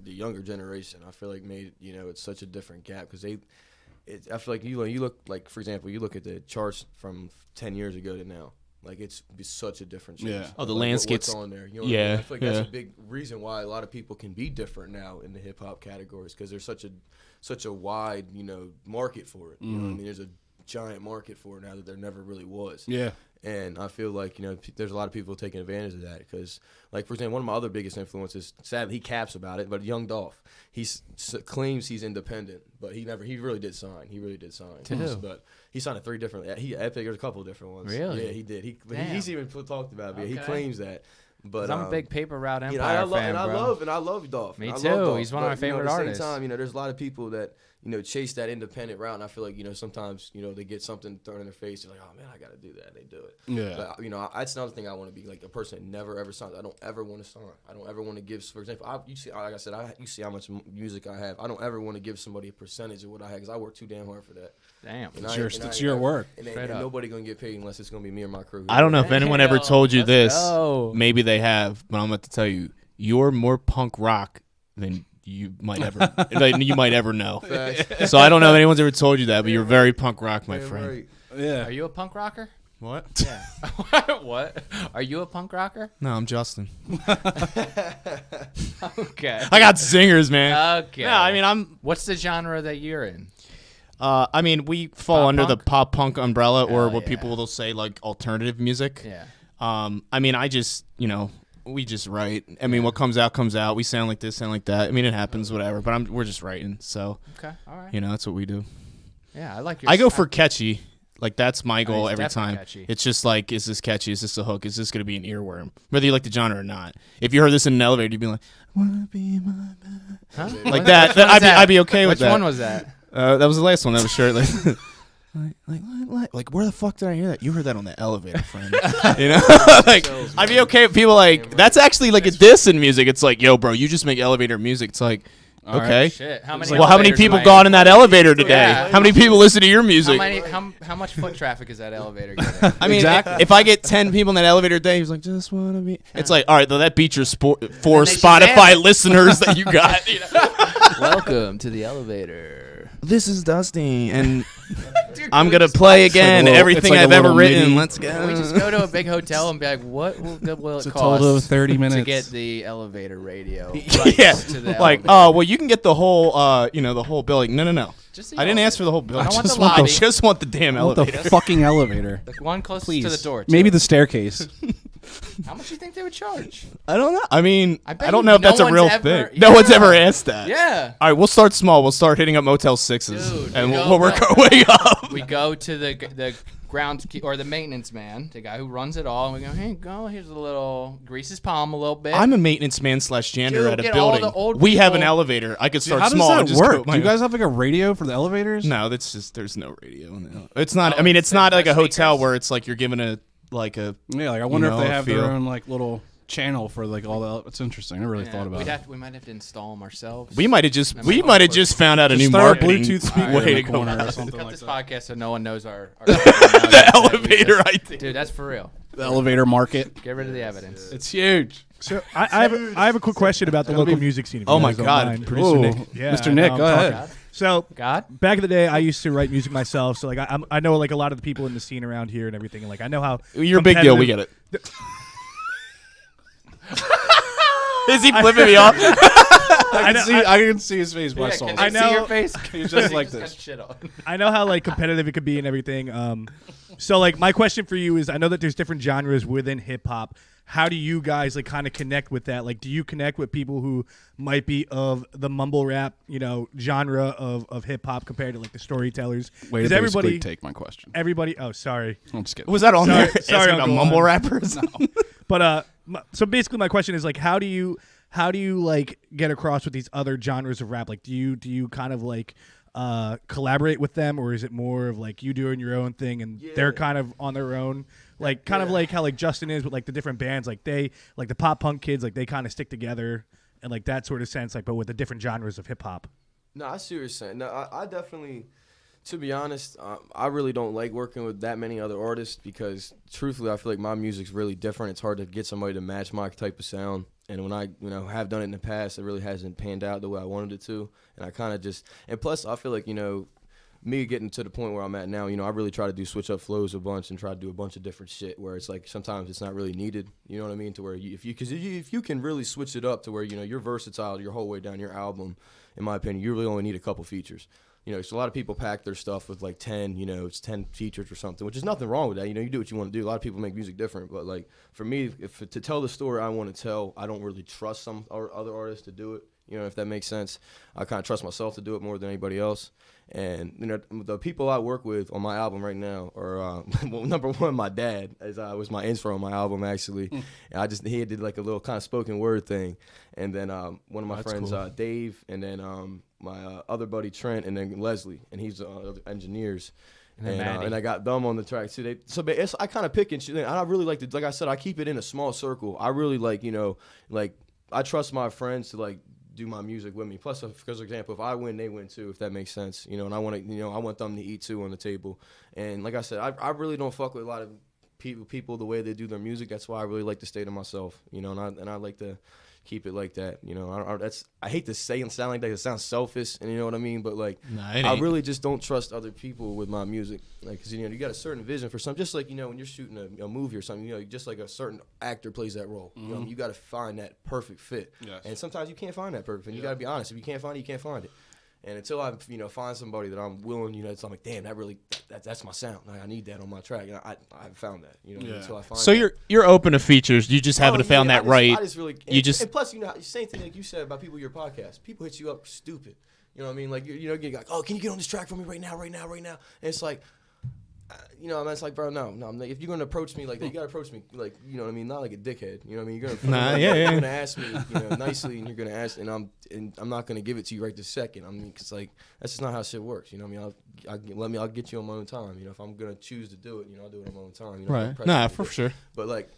the younger generation, I feel like made, you know, it's such a different gap because I feel like you look like, for example, you look at the charts from 10 years ago to now, like it's such a different change. Yeah. Oh, the like, landscape's what's on there. You know yeah. What I mean? I feel like that's a big reason why a lot of people can be different now in the hip hop categories because there's such a wide, you know, market for it. You know what I mean? There's a giant market for it now that there never really was. Yeah. And I feel like, you know, there's a lot of people taking advantage of that because, like, for example, one of my other biggest influences, sadly, he caps about it, but Young Dolph, he claims he's independent, but he really did sign. He really did sign. But he signed 3 different, Epic, there's a couple of different ones. Really? Yeah, he did. He's even talked about it. Okay. He claims that. But I'm a big Paper Route Empire fan, bro. I love Dolph. Me too. Dolph. He's one of my favorite artists. At the same time, you know, there's a lot of people that, you know, chase that independent route, and I feel like, you know, sometimes, you know, they get something thrown in their face, they're like, oh man, I got to do that. They do it. Yeah. But, you know, that's another thing I want to be, like a person that never ever signs. I don't ever want to sign. I don't ever want to give. For example, you see, like I said, you see how much music I have. I don't ever want to give somebody a percentage of what I have because I work too damn hard for that. Damn. It's your work. And nobody gonna get paid unless it's gonna be me or my crew. I don't know if anyone ever told you this. Go. Maybe they have, but I'm about to tell you, you're more punk rock than you might ever know. So I don't know if anyone's ever told you that, but you're very punk rock, my friend. Right. Yeah. Are you a punk rocker? What? Yeah. What? Are you a punk rocker? No, I'm Justin. Okay. I got singers, man. Okay. Yeah, I mean, What's the genre that you're in? I mean, we fall Pop under punk? the pop punk umbrella, or what yeah. people will say like alternative music. Yeah. I mean, I just, you know, we just write. I mean, what comes out comes out. We sound like this, sound like that. I mean, it happens, whatever. But we're just writing. So, Okay. All right. you know, that's what we do. Yeah, I like your I go style. for catchy. Like, that's my goal he's every definitely time. catchy. It's just like, is this catchy? Is this a hook? Is this going to be an earworm? Whether you like the genre or not. If you heard this in an elevator, you'd be like, wanna be my man. Huh? Like that. I'd be okay with Which that. one was that? That was the last one. That was shirtless. Like, where the fuck did I hear that? You heard that on the elevator, friend. You know, like, I'd be okay with people like that's actually like a diss in music. It's like, yo, bro, you just make elevator music. It's like, All okay. right. Shit. How many? Well, how many elevators people am I got in that elevator today? Yeah. How many people listen to your music? How much foot traffic is that elevator getting? I mean, if I get 10 people in that elevator a day, he's like, just wanna be. It's like, all right, though, that beats your 4 Spotify listeners that you got. You know? Welcome to the elevator. This is Dusty, and Dude, I'm can we gonna just- play again little- everything it's like a I've ever little written. mini- Let's Can we go. just go to a big hotel and be like, what will It's it a cost total of 30 minutes. to get the elevator radio? Yeah, rights to the like, elevator? oh, well, you can get the whole, the whole building. No. Just the I didn't elevator. ask for the whole building. I don't want just the lobby. just want the damn I want elevator. the fucking elevator. The one closest Please. to the door. Maybe too. the staircase. How much do you think they would charge? I don't know. I mean, I I, bet don't you know if no that's a one's real ever- thing. No one's Yeah. ever asked that. Yeah. All right, we'll start small. We'll start hitting up Motel 6s, Dude, and we we'll go work back. our way up. We go to the ground or the maintenance man, the guy who runs it all, and we go, hey, here's a little, grease his palm a little bit. I'm a maintenance man / janitor Dude, at a get all building. the old We have an people- elevator. I could start How does small that and just work? go Do you guys have like a radio for the elevators? No, that's just there's no radio. In the, it's not. Oh, I mean, it's not like a there's no hotel speakers? where it's like you're given a like a. Yeah, like I wonder know, if they have their feel. own like little channel for like all the. It's interesting. I really Yeah, thought about it. we might have to install them ourselves. We might have just That we might might have work. just found out a Just new throw a marketing Bluetooth speaker way in to the go. corner or about it. something Cut like this that. podcast so no one knows our The elevator idea. Dude, that's for real. The elevator market. Get rid of the evidence. It's huge. So I have a quick question about the local music scene. If you Oh my guys don't God. mind. Producer Ooh, Nick. Yeah, Mr. Nick, I'm go talking. ahead. So God? back in the day, I used to write music myself. So like I know like a lot of the people in the scene around here and everything. And like I know how You're a big deal. We get it. Is he flipping me off? I can see his face, but I saw can it. I I know- see your face? He's just like got this. shit on. I know how like competitive it could be and everything. So like my question for you is, I know that there's different genres within hip hop. How do you guys like kind of connect with that? Like, do you connect with people who might be of the mumble rap, genre of hip hop compared to like the storytellers? Way to 'Cause basically take my question. everybody. Oh, sorry. I'm just kidding. Was that on Sorry- there? sorry, Asking about Uncle mumble Juan. rappers. But so basically, my question is like, how do you like get across with these other genres of rap? Like, do you kind of like collaborate with them, or is it more of like you doing your own thing and they're kind of on their own? Like kind of like how like Justin is with like the different bands, like they like the pop punk kids, like they kind of stick together and like that sort of sense, like but with the different genres of hip hop. No, I see what you're saying. No, I definitely, to be honest, I really don't like working with that many other artists because, truthfully, I feel like my music's really different. It's hard to get somebody to match my type of sound. And when I, have done it in the past, it really hasn't panned out the way I wanted it to. And I kind of just, and plus, I feel like, me getting to the point where I'm at now, I really try to do switch up flows a bunch and try to do a bunch of different shit where it's like sometimes it's not really needed. You know what I mean? To where if you can really switch it up to where you're versatile your whole way down your album, in my opinion, you really only need a couple features. So a lot of people pack their stuff with like 10, it's 10 features or something, which is nothing wrong with that. You do what you want to do. A lot of people make music different, but like for me, to tell the story I want to tell, I don't really trust some other artists to do it. If that makes sense. I kind of trust myself to do it more than anybody else. And the people I work with on my album right now are well, number one, my dad, as was my intro on my album actually. And he did like a little kind of spoken word thing, and then one of my friends, cool. Dave, and then my other buddy Trent, and then Leslie, and he's engineers. And I got them on the track too. I kind of pick and shit. I really like to, like I said, I keep it in a small circle. I really like, like I trust my friends to like do my music with me. Plus, for example, if I win, they win too, if that makes sense. And I want to, I want them to eat too on the table. And like I said, I really don't fuck with a lot of people the way they do their music. That's why I really like to stay to myself. And I like to keep it like that. I hate to say and sound like that. It sounds selfish, and you know what I mean. But like, I really just don't trust other people with my music. Like, cause you got a certain vision for something. Just like when you're shooting a movie or something, just like a certain actor plays that role. Mm-hmm. You got to find that perfect fit. Yes. And sometimes you can't find that perfect fit. You got to be honest. If you can't find it, you can't find it. And until I, find somebody that I'm willing, it's I'm like, damn, that's my sound. Like, I need that on my track. And I haven't found that, until I find. So that. you're open to features. You just haven't found that right. I just really, You just and plus, same thing like you said about people your podcast. People hit you up stupid. You know what I mean? Like you're like, oh, can you get on this track for me right now? And it's like, it's like, bro, no. Like, if you're gonna approach me like that, you gotta approach me like, you know what I mean, not like a dickhead. You know what I mean? You're gonna, you're gonna ask me, nicely, and you're gonna ask, and I'm not gonna give it to you right this second. I mean, cause like that's just not how shit works. You know what I mean? I'll get you on my own time. If I'm gonna choose to do it, I'll do it on my own time. right. Nah, for sure. But like,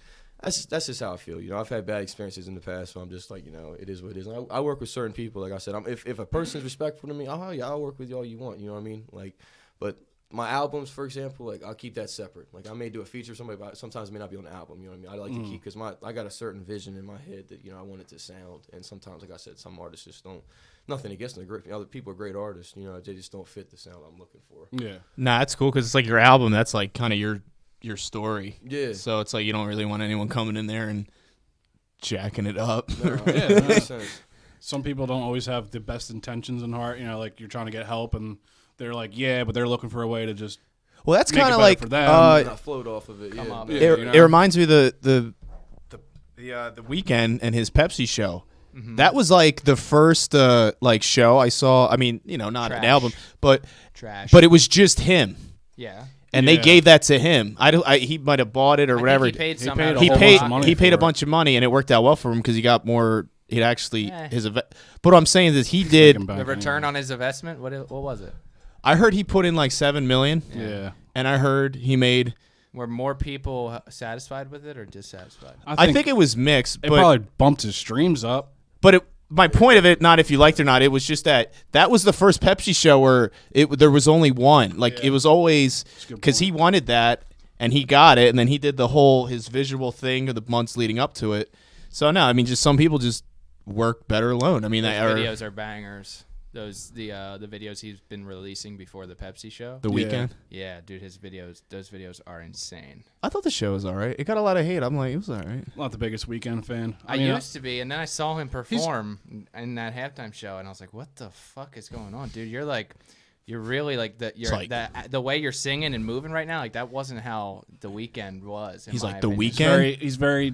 that's just how I feel. I've had bad experiences in the past, so I'm just like, it is what it is. And I work with certain people. Like I said, if a person's respectful to me, I'll work with you all you want. You know what I mean? Like, but my albums, for example, like I'll keep that separate. Like I may do a feature with somebody, but sometimes it may not be on the album. You know what I mean? I like to keep because I got a certain vision in my head that I want it to sound. And sometimes, like I said, some artists just don't. Nothing against them. Other people are great artists. They just don't fit the sound I'm looking for. Yeah. Nah, that's cool because it's like your album. That's like kind of your story. Yeah. So it's like you don't really want anyone coming in there and jacking it up. No, Yeah, that makes sense. Some people don't always have the best intentions in heart. Like you're trying to get help, and they're like, yeah, but they're looking for a way to just. Well, that's Make it kind of better like for them. Not float off of it. Come Yeah. up. Yeah, it reminds me of the Weeknd and his Pepsi show. That was like the first like show I saw. I mean, not an Trash. album, but Trash. it was just him, yeah. and they Yeah. gave that to him. He might have bought it or I whatever. think he paid some. paid out of a He whole his paid bunch of money he paid for a it. bunch of money, and it worked out well for him because he got more. He'd actually Eh. But what I'm saying is he did. Back The return anyway. on his investment. What was it? I heard he put in like $7 million, Yeah. and I heard he made. Were more people satisfied with it or dissatisfied? I think it was mixed, it but probably bumped his streams up. my point of it, not if you liked it or not, it was just that was the first Pepsi show where there was only one. Like it was always a good because he wanted that and he got it, and then he did his visual thing of the months leading up to it. So no, I mean, just some people just work better alone. I mean, Those videos are bangers. Those the videos he's been releasing before the Pepsi show. The Weeknd. Yeah, dude, those videos are insane. I thought the show was all right. It got a lot of hate. I'm like, it was all right. Not the biggest Weekend fan. I mean, used to be, and then I saw him perform in that halftime show, and I was like, "What the fuck is going on, dude? You're really like the the way you're singing and moving right now. Like that wasn't how the Weeknd was." He's my like The opinion. Weeknd. he's very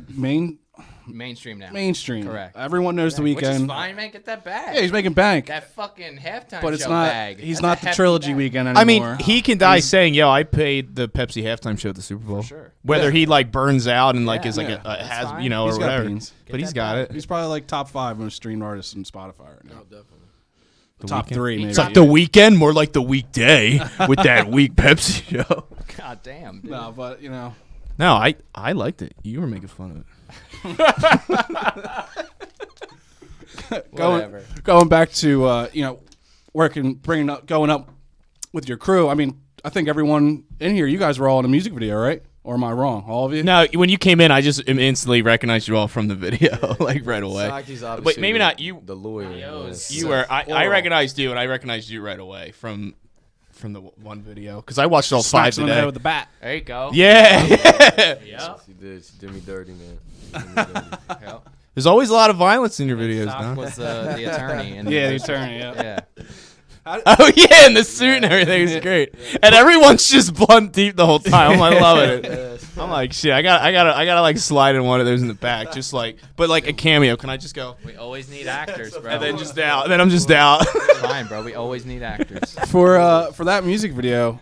mainstream now. mainstream. Correct. Everyone knows the Which is Weekend. fine, man. Get that bag. Yeah, he's making bank. that fucking halftime But it's show not. bag. He's That's not a the hefty trilogy bag. Weekend I anymore. mean, he can die saying, "Yo, I paid the Pepsi halftime show at the Super Bowl." sure. Whether he like burns out and like Yeah. is like Yeah. has fine. or He's got whatever, beans. but he's that got bag. it. He's probably like top 5 most streamed artists in Spotify right now. Oh, definitely. Top Weeknd. 3 maybe. It's like the Weekend, more like the weekday with that weak Pepsi show. God damn, dude. No, but No, I liked it. You were making fun of it. Whatever. going back to working, going up with your crew. I mean, I think everyone in here, you guys were all in a music video, right? Or am I wrong? All of you? No, when you came in, I just instantly recognized you all from the video, like right away. Saki's Wait, obviously maybe not you. The lawyer. Adios. You were. I recognized you, and I recognized you right away from the one video because I watched all 5 Smacks him in the head today. with the bat. There you go. Yeah. Yep. She did. She did me dirty, man. She did me dirty. Yep. There's always a lot of violence in your videos, Sock Don. was the attorney. And Yeah, the attorney. Yeah. Yeah. Oh yeah, and the suit and everything is great, and everyone's just blunt deep the whole time. I'm like loving it. Yes. I'm like shit. I gotta like slide in one of those in the back, just like, but like a cameo. Can I just go? We always need actors, bro. And then just out. Then I'm just out. Fine, bro. We always need actors. For that music video,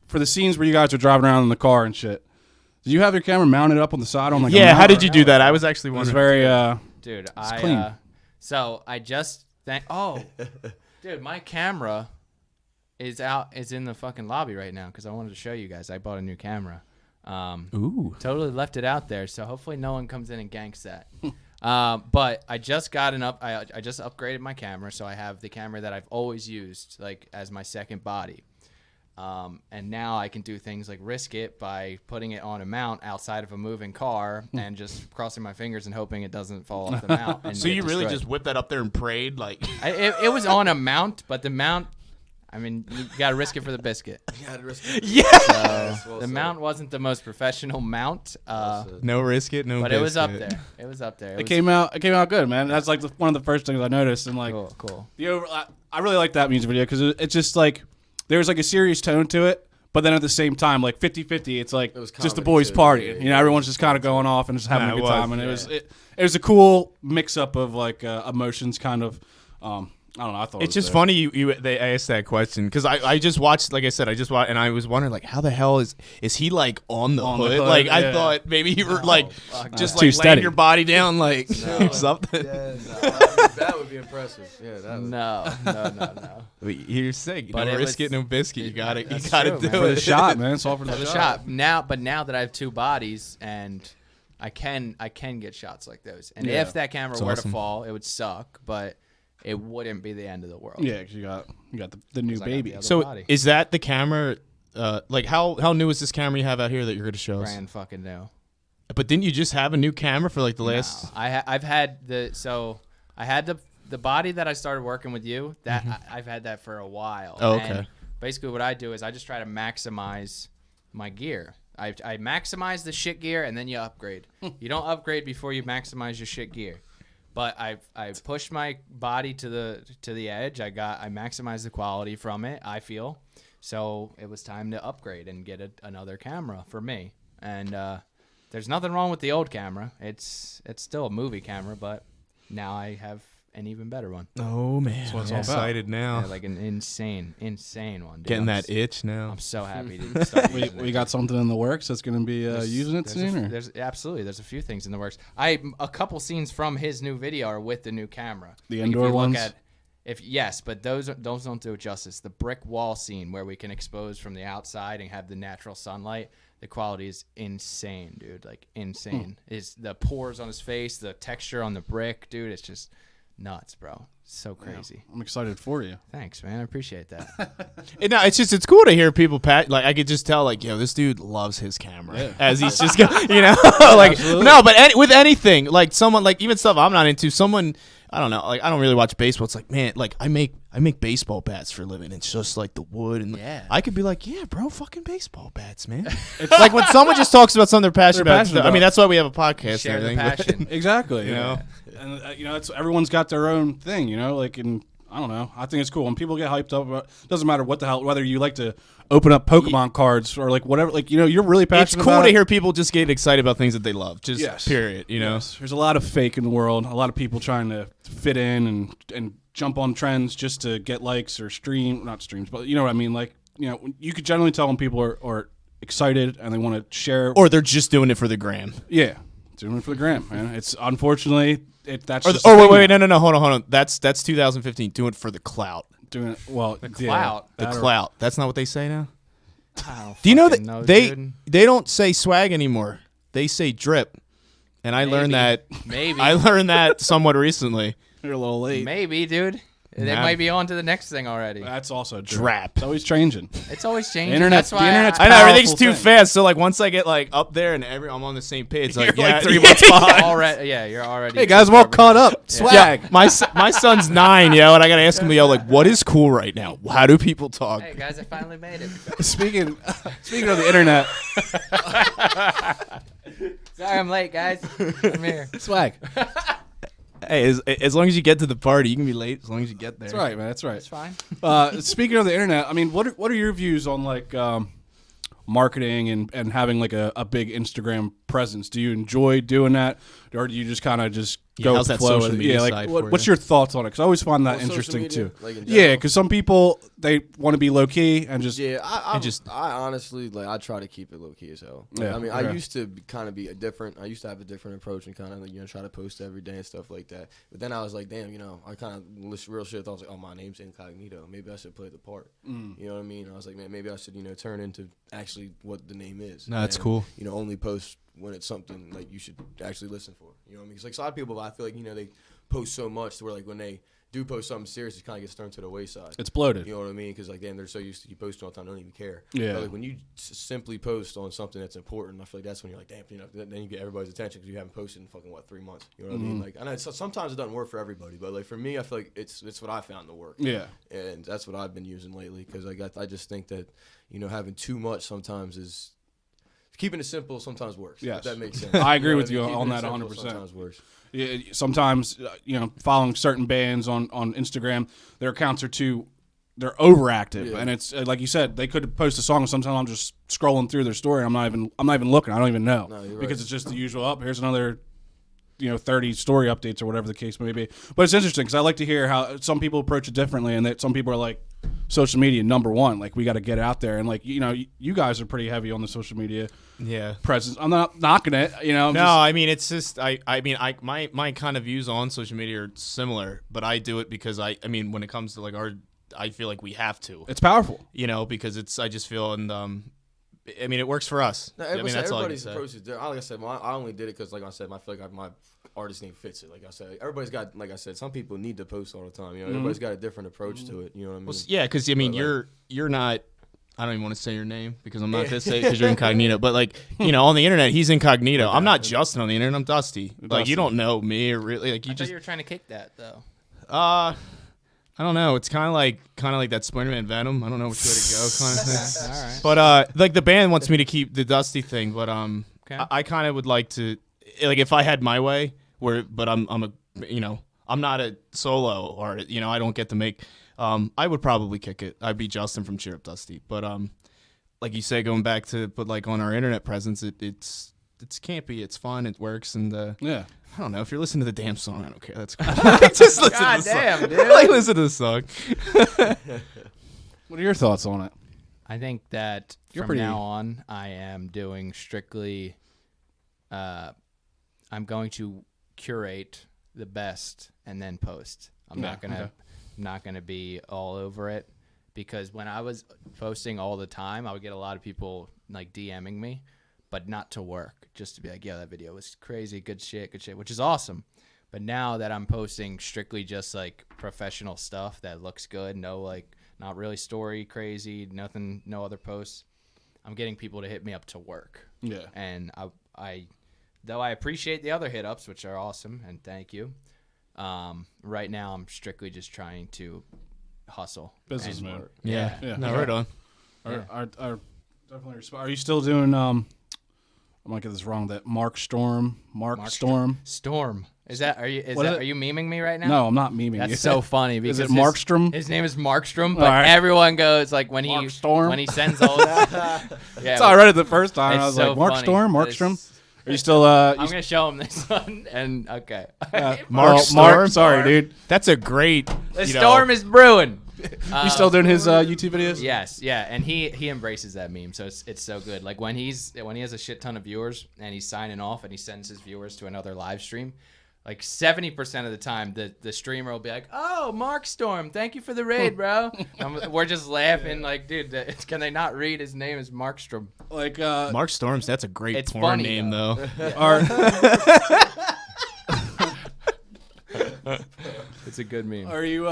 for the scenes where you guys were driving around in the car and shit, did you have your camera mounted up on the side on like? Yeah. A How mount? did you do that? I was actually It was wondering. very. Dude, clean. So I just dude, my camera is in the fucking lobby right now because I wanted to show you guys. I bought a new camera. Ooh. Totally left it out there, so hopefully no one comes in and ganks that. But I just got I just upgraded my camera, so I have the camera that I've always used, like as my second body. And now I can do things like risk it by putting it on a mount outside of a moving car and just crossing my fingers and hoping it doesn't fall off the mount. And So get you really destroyed. just whipped that up there and prayed, like? It was on a mount, but the mount, I mean, you got to risk it for the biscuit. You had to risk it. Yeah. Yes, well The said. mount wasn't the most professional mount, Well said. No risk it. No. but it was up biscuit. there. It was up there. It came out good, man. That's like one of the first things I noticed, and like cool. I really like that music video because it's just like there's like a serious tone to it, but then at the same time, like 50-50, it's like It was just the comedy, boys too. partying. Yeah, Everyone's just kind of going off and just having Yeah, a it good was, time, and yeah. it was a cool mix up of like emotions, kind of. I don't know. I thought It's it was just there. funny they asked that question because I just watched, like I said, and I was wondering like how the hell is he like on the hood? yeah. Like I thought maybe you were like just Too like steady. laying your body down like No. something. Yeah, that would be impressive. Yeah, that would. No. But you're sick. But No it risk was- it, no biscuit. You got it. You That's got to true, do man. for it. the shot, man. It's all for the The shot. shot now that I have two bodies and I can get shots like those. And Yeah. if that camera That's were awesome. to fall, it would suck, but it wouldn't be the end of the world. Yeah, 'cause you got the new 'Cause I got baby. the other So body. is that the camera like how new is this camera you have out here that you're going to show us? Brand fucking new. But didn't you just have a new camera for like the last? No, I've had I had the body that I started working with you. That I've had that for a while. Oh, okay. And basically, what I do is I just try to maximize my gear. I maximize the shit gear, and then you upgrade. You don't upgrade before you maximize your shit gear. But I've pushed my body to the edge. I maximized the quality from it, I feel. So it was time to upgrade and get another camera for me. And there's nothing wrong with the old camera. It's still a movie camera, but now I have an even better one. Oh man, what it's I'm all about. excited now. Yeah, like an insane one. Dude. Getting that itch now. I'm so happy to start using We it. got something in the works that's going to be using it soon? Or? There's a few things in the works. A couple scenes from his new video are with the new camera. The Like, indoor if you look ones? Yes, but those don't do it justice. The brick wall scene where we can expose from the outside and have the natural sunlight. The quality is insane, dude. Like insane. Is the pores on his face, the texture on the brick, dude. It's just nuts, bro. So crazy. I'm excited for you. Thanks, man. I appreciate that. No, it's cool to hear people like I could just tell like this dude loves his camera as he's just like Absolutely. no, but with anything like someone like even stuff I'm not into someone. I don't know. Like I don't really watch baseball. It's like, man, like I make baseball bats for a living. It's just like the wood and Yeah. I could be like, yeah, bro, fucking baseball bats, man. It's like when someone just talks about something they're passionate They're about. passionate I mean, about. that's why we have a podcast Share and the everything. but- passion. Exactly. You know? And it's everyone's got their own thing, like in I don't know. I think it's cool when people get hyped up about doesn't matter what the hell whether you like to open up Pokemon cards or like whatever, like you're really It's passionate cool about to it. hear people just get excited about things that they love. Just Yes. period. You know. Yes. There's a lot of fake in the world, a lot of people trying to fit in and jump on trends just to get likes or not streams, but you know what I mean, like you could generally tell when people are excited and they want to share Or they're just doing it for the gram. yeah, doing it for the gram, man. It's unfortunately that's Or, just the wait, thing now. no, hold on. That's 2015. Doing it for the clout. Doing it well, The clout. The clout. That's not what they say now. I don't Do you know fucking that they dude. don't say swag anymore? They say drip. And I learned that Maybe. I learned that somewhat recently. You're a little late. Maybe, dude. They Nah. might be on to the next thing already. That's also true. Drap. It's always changing. It's always changing. Internet's- That's why the internet's I know everything's Powerful too thing. fast. So like once I get like up there and I'm on the same page, it's like You're yeah, like 3 months behind. already. Yeah, you're already. Hey guys, I'm all caught up. Swag. Yeah, my son's 9, and I gotta ask him, like, what is cool right now? How do people talk? Hey guys, I finally made it. Speaking of the internet, Sorry, I'm late, guys. I'm here. swag. Hey, as long as you get to the party, you can be late as long as you get there. That's right, man. That's right. It's fine. Speaking of the internet, I mean, what are your views on like marketing and having like a big Instagram presence? Do you enjoy doing that, or do you just kind of just go how's with that the flow? social media side for What's you? your thoughts on it? Because I always find that Well, social interesting media, too. like, in Yeah, general? because some people they want to be low key and just Yeah, I And honestly I try to keep it low key as hell. Like, Yeah, I mean, okay. I used to kind of be I used to have a different approach and kind of try to post every day and stuff like that. But then I was like, damn, I kind of real shit. I was like, oh, my name's Incognito. Maybe I should play the part. You know what I mean? I was like, man, maybe I should turn into actually what the name is. No, that's And, cool. Only post when it's something like you should actually listen for. You know what I mean? Because like a lot of people, I feel like they post so much to where like when they do post something serious, it kind of gets thurned to the wayside. it's bloated. You know what I mean? Because like they're so used to you posting all the time, they don't even care. Yeah. But, like when you simply post on something that's important, I feel like that's when you're like, damn, then you get everybody's attention because you haven't posted in fucking 3 months. You know what I mean? Like I know sometimes it doesn't work for everybody, but like for me, I feel like it's what I found to work. Yeah. And that's what I've been using lately because I just think that having too much sometimes is. Keeping it simple sometimes works. Yes. If that makes sense. I agree know with what I you mean? on Keeping it that simple 100%. Sometimes works. Yeah, sometimes following certain bands on Instagram, their accounts are they're overactive, Yeah. and it's like you said, they could post a song, and sometimes I'm just scrolling through their story, and I'm not even looking, I don't even know, No, you're because right. it's just the usual. Up here's another 30 story updates or whatever the case may be. But it's interesting because I like to hear how some people approach it differently, and that some people are like, social media #1, like we got to get out there, and like you guys are pretty heavy on the social media Yeah. presence. I'm not knocking it, I'm No, just- I mean it's just my kind of views on social media are similar, but I do it because I mean when it comes to like I feel like we have to, it's powerful. because I just feel and I mean it works for us. No, I mean that's all I can everybody's say. approach is different. Like I said, I only did it because, like I said, I feel like my artist name fits it. Like I said, everybody's got, like I said, some people need to post all the time. Everybody's got a different approach to it. You know what I mean? Well, yeah, because I mean But, like- you're not. I don't even want to say your name because I'm not gonna say it because you're incognito. But like, on the internet, he's incognito. I'm not Justin on the internet. I'm Dusty. Like, you don't know me or really like you I just. thought you were trying to kick that though. I don't know. It's kind of like that Spider-Man Venom. I don't know which way to go, kind of thing. All right. But like the band wants me to keep the Dusty thing, but Okay. I kind of would like to, like, if I had my way, but I'm not a solo artist. I don't get to make. I would probably kick it. I'd be Justin from Cheer Up Dusty. But like you say, going back to, but like on our internet presence, it's campy. It's fun. It works. And Yeah. I don't know if you're listening to the damn song. I don't care. That's cool. Just listen God to the song. damn, dude. Like, listen to the song. What are your thoughts on it? I think that You're from pretty- now on, I am doing strictly. I'm going to curate the best and then post. I'm Yeah, not gonna be all over it, because when I was posting all the time, I would get a lot of people like DMing me, but not to work, just to be like, "Yo, that video was crazy, good shit," which is awesome. But now that I'm posting strictly just like professional stuff that looks good, not really story crazy, nothing, no other posts, I'm getting people to hit me up to work. Yeah. And I though I appreciate the other hit ups, which are awesome, and thank you. Right now I'm strictly just trying to hustle. Businessman. And- Yeah. Yeah. No, right on. Are definitely are you still doing I might get this wrong, that Mark Storm. Storm. Is that are you What is it? are you memeing me right now? No, I'm not memeing you. That's so funny because Is it Markstrom? His name is Markstrom, but All right. everyone goes like when Mark Storm? when he sends all that. Yeah, So I read it the first time. it's I was so like, Mark funny. Storm, It's- Markstrom. Are you still I'm gonna show him this one, and okay. Mark Storm? Mark, sorry, dude. That's a great. The storm is brewing. You still doing his YouTube videos? Yes, yeah, and he embraces that meme, so it's so good. Like when he has a shit ton of viewers and he's signing off and he sends his viewers to another live stream, like 70% of the time the streamer will be like, "Oh, Mark Storm, thank you for the raid, bro." We're just laughing like, dude, can they not read his name is Markstrom? Like Mark Storms. That's a great It's porn funny, name, though. are It's a good meme. are you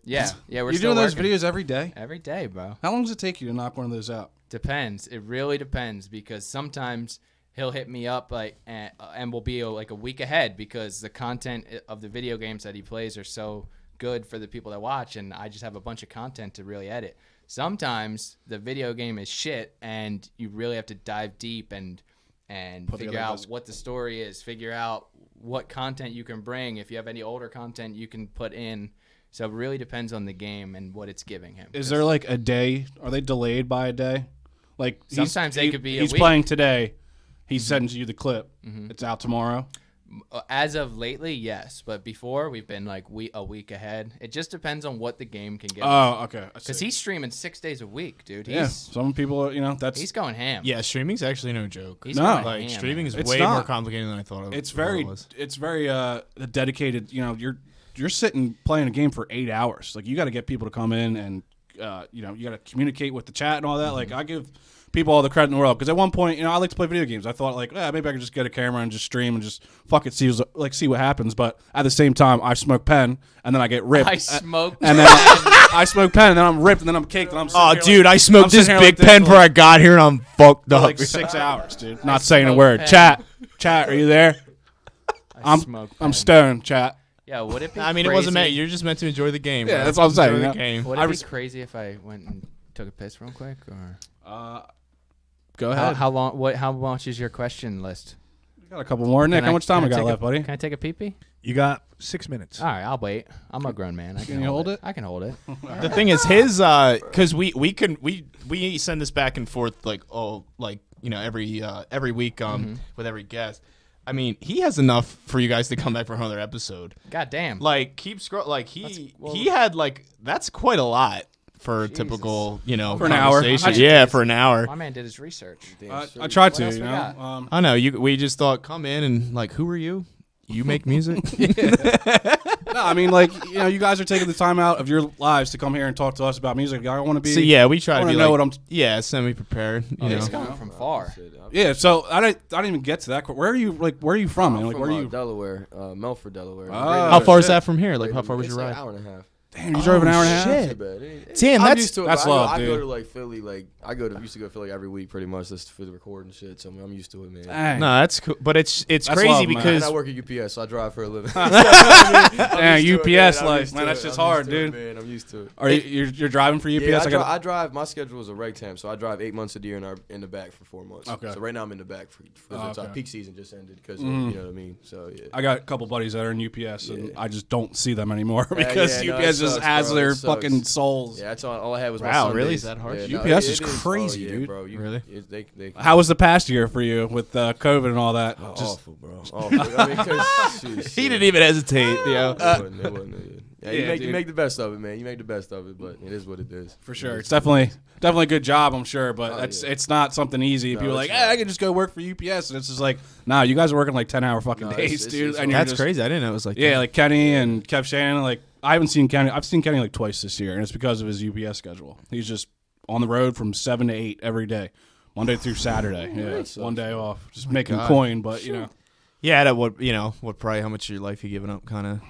Yeah, we're you still doing those working. videos every day? Every day, bro. How long does it take you to knock one of those out? Depends. It really depends, because sometimes he'll hit me up and we'll be like a week ahead because the content of the video games that he plays are so good for the people that watch, and I just have a bunch of content to really edit. Sometimes the video game is shit and you really have to dive deep and figure out what the story is, figure out what content you can bring. If you have any older content you can put in. So it really depends on the game and what it's giving him. Is there like a day? Are they delayed by a day? Like Sometimes they could be a He's week. playing today. He sends you the clip. It's out tomorrow. As of lately, yes, but before we've been like a week ahead. It just depends on what the game can give. Oh, okay. Because he's streaming 6 days a week, dude. Yeah. He's Some people, that's he's going ham. Yeah, streaming's actually no joke. He's No. going Like, ham, streaming is It's way not. more complicated than I thought it it's thought very it was. dedicated. You're sitting playing a game for 8 hours. Like, you got to get people to come in and you got to communicate with the chat and all that. Like, I give people all the credit in the world, because at one point, I like to play video games. I thought like, maybe I could just get a camera and just stream and just fuck it, see what happens. But at the same time, I smoke pen and then I get ripped. I smoke and then I smoke pen and then I'm ripped and then I'm caked and I'm sitting Oh, here dude, like, I smoked I'm sitting this here big like this pen for before I got here, and I'm fucked up. like 6 hours, dude. Not saying a smoke word. pen. Chat, are you there? I smoke I'm pen. stoned. Chat. Yeah, would it be I mean, crazy? it wasn't meant. You're just meant to enjoy the game. Yeah, bro. that's what I'm saying, Enjoy yeah. the game. Would I it be res- crazy if I went and took a piss real quick? Or Go ahead. how long? How much is your question list? We got a couple more. Nick, Can how I- much time can we I got take left, buddy? Can I take a pee-pee? You got 6 minutes. All right, I'll wait. I'm a grown man. I can you hold it? I can hold it. The thing is, his because we send this back and forth like every week with every guest. I mean, he has enough for you guys to come back for another episode. God damn. Like, keep scroll. Like he had like that's quite a lot for a typical For an hour. conversation. Yeah, for an hour. My man did his research. I tried to, else we got? I know we just thought come in and like, who are you? You make music? No, I mean, like, you guys are taking the time out of your lives to come here and talk to us about music. I want to be. So yeah, we try I to wanna be know like, what I'm. semi-prepared. You He's know. coming from far. Yeah, so I didn't even get to that. Where are you? Like, where are you from? Man? Like, From where are you? Delaware, Melford, Delaware. Oh, How far is shit. that from here? Like, how far was It's your like ride? an hour and a half. Damn, you drove an hour and a half. shit. Too bad. Damn, I'm that's used to it. that's I go, love, I go dude. to like Philly, like used to go to Philly every week, pretty much, just for the recording shit. So I'm used to it, man. Dang. no, that's cool. But it's That's crazy love, man. because And I work at UPS, so I drive for a living. Yeah, I'm used to it, UPS man. I'm life, used man. to That's it. just I'm hard, used to it, dude. man. I'm used to it. Are you're driving for UPS? Yeah, I gotta- I drive. My schedule is a reg temp, so I drive 8 months of the year and I'm in the back for 4 months. Okay. So right now I'm in the back for okay. peak season just ended because Mhm. you know what I mean. So yeah. I got a couple buddies that are in UPS, and Yeah. I just don't see them anymore because yeah, no, UPS it just sucks, has bro. their It sucks. fucking souls. Yeah, that's all I had was my Wow, Sundays. really? Is that harsh? Yeah, UPS it is crazy, yeah, dude. Bro. Really? They How was the past year for you with COVID and all that? Just awful, bro. Awful. I mean, 'cause, shoot, he didn't even hesitate. Yeah. It wasn't. Yeah, Yeah, you dude. make the best of it, man. You make the best of it, but it is what it is. for sure, it's definitely a good job, I'm sure, but Oh, it's yeah. it's not something easy. No, People are it's like, not. I can just go work for UPS, and it's just like, nah, you guys are working like 10-hour fucking No, days, it's dude. And you're That's just, crazy. I didn't know it was like Yeah, that. like Kenny and Kev Shannon. Like I haven't seen Kenny. I've seen Kenny like twice this year, and it's because of his UPS schedule. He's just on the road from 7 to 8 every day, Monday through Saturday. Yeah, that one sucks. day off, just making God. coin. But you know, Yeah, at what probably how much of your life you giving up, kind of.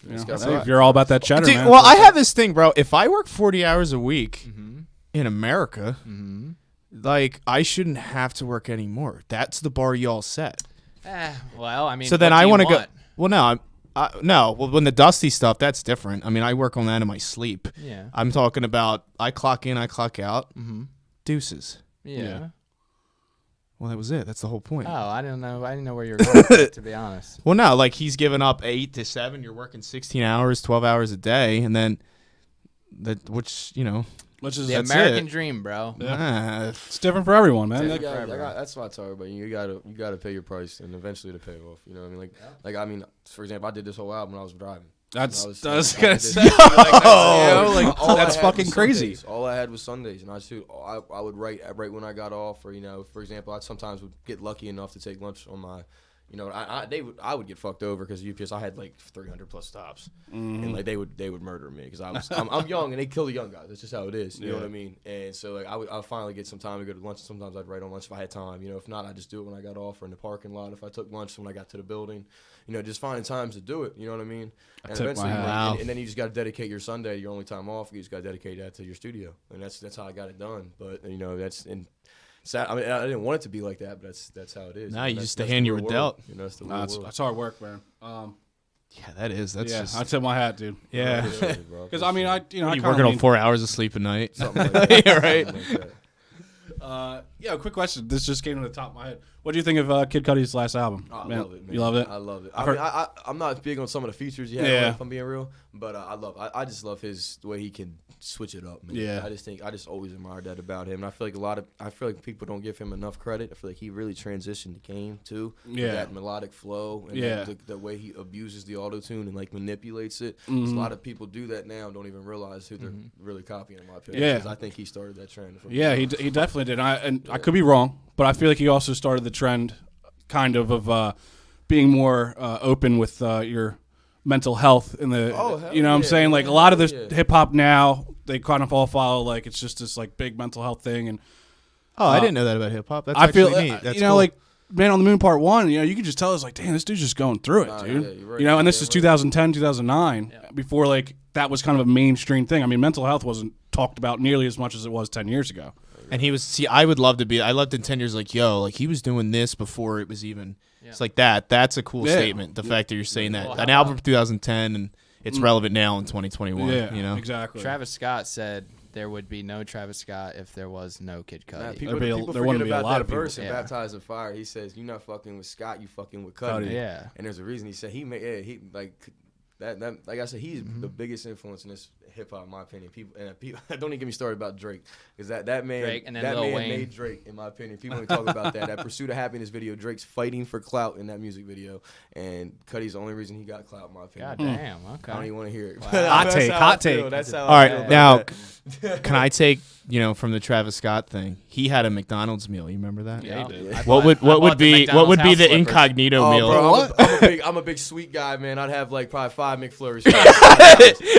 It's hey, got if you're all about that cheddar, Dude, man. well, I have this thing, bro. If I work 40 hours a week Mm-hmm. in America, Mm-hmm. like I shouldn't have to work anymore. That's the bar y'all set. Well, I mean, So then what do I you want to go. want? Well, no, no. Well, when the dusty stuff, that's different. I mean, I work on that in my sleep. Yeah. I'm talking about I clock in, I clock out. Mm-hmm. Deuces. Yeah. Yeah. Well, that was it. That's the whole point. Oh, I didn't know where you were going with it, to be honest. Well, no, like he's giving up 8 to 7. You're working 16 hours, 12 hours a day, and then which Which is The That's American it. dream, bro. it's different for everyone, man. You Like, gotta- that's what I tell everybody. You gotta pay your price and eventually to pay it off. You know what I mean? Like I mean, for example, I did this whole album when I was driving. that's I was that's I gonna did this- say, like, all I that's had fucking was crazy. Sundays. All I had was Sundays, and I would write right when I got off, or for example, I sometimes would get lucky enough to take lunch on my. I would get fucked over because UPS. I had like 300 plus stops, and like they would murder me because I'm young and they kill the young guys. That's just how it is. You know what I mean? And so like I'd finally get some time to go to lunch. Sometimes I'd write on lunch if I had time. If not, I'd just do it when I got off or in the parking lot. If I took lunch when I got to the building, just finding times to do it. You know what I mean? And tip my eventually, hat. Wow. and then you just got to dedicate your Sunday, your only time off. You just got to dedicate that to your studio, and that's how I got it done. But that's in. I mean, I didn't want it to be like that, but that's how it is. Nah, you That's- just the that's hand you real were world. dealt. That's the real Nah, world. that's hard work, man. Yeah, that is. That's Yeah, just. I tip my hat, dude. yeah. Because I mean, I you kinda working on mean- 4 hours of sleep a night. Something like that. Yeah, right. Something like that. Yeah, quick question. This just came to the top of my head. What do you think of Kid Cudi's last album? I Man, love it, man. You love it? I love it. I've I mean, I'm not big on some of the features he had, Yeah. if I'm being real, but I just love the way he can switch it up, man. Yeah. I just always admired that about him. And I feel like people don't give him enough credit. I feel like he really transitioned the game too. With Yeah. that melodic flow and Yeah. the way he abuses the auto tune and like manipulates it. Mm-hmm. 'Cause a lot of people do that now and don't even realize who they're really copying, in my opinion. Yeah. 'Cause I think he started that trend. From Yeah, he definitely did. I could be wrong, but I feel like he also started the trend, kind of being more open with your mental health in the. Oh, hell you know what I'm yeah, saying? Like a man, lot of hell this yeah. hip hop now, they kind of all follow like it's just this like big mental health thing, and Oh, I didn't know that about hip hop. That's I feel actually neat. That's you know cool. like Man on the Moon Part 1. You can just tell it's like, damn, this dude's just going through it, Nah, dude. yeah, you're right. And this Yeah, is right. 2010, 2009, before like that was kind of a mainstream thing. I mean, mental health wasn't talked about nearly as much as it was 10 years ago. And he was. See, I would love to be. I loved in 10 years. Like, yo, like he was doing this before it was even. It's like that. That's a cool Yeah. statement. The fact that you're saying that Well, an how album from 2010 and it's relevant now in 2021. Yeah, You know. exactly. Travis Scott said there would be no Travis Scott if there was no Kid Nah, Cudi. people there forget wouldn't be a about lot that of people. verse in Yeah. Baptized in Fire. He says, "You're not fucking with Scott, you fucking with Cudi. Cudi." Yeah. And there's a reason he said he like that like I said, he's the biggest influence in this hip hop in my opinion. People don't even get me started about Drake because that man Drake and then that Lil man Wayne. made Drake in my opinion. People don't talk about that. That Pursuit of Happiness video, Drake's fighting for clout in that music video, and Cudi's the only reason he got clout in my opinion. God damn. I don't Okay. even want to hear it. Wow. Hot That's take, how hot I feel. take. That's how All I right, feel about now that. can I take from the Travis Scott thing? He had a McDonald's meal. You remember that? Yeah, he did. I What bought- would I bought the be McDonald's house the flippers. incognito Oh, meal? bro, I'm a big sweet guy, man. I'd have like probably 5 McFlurries.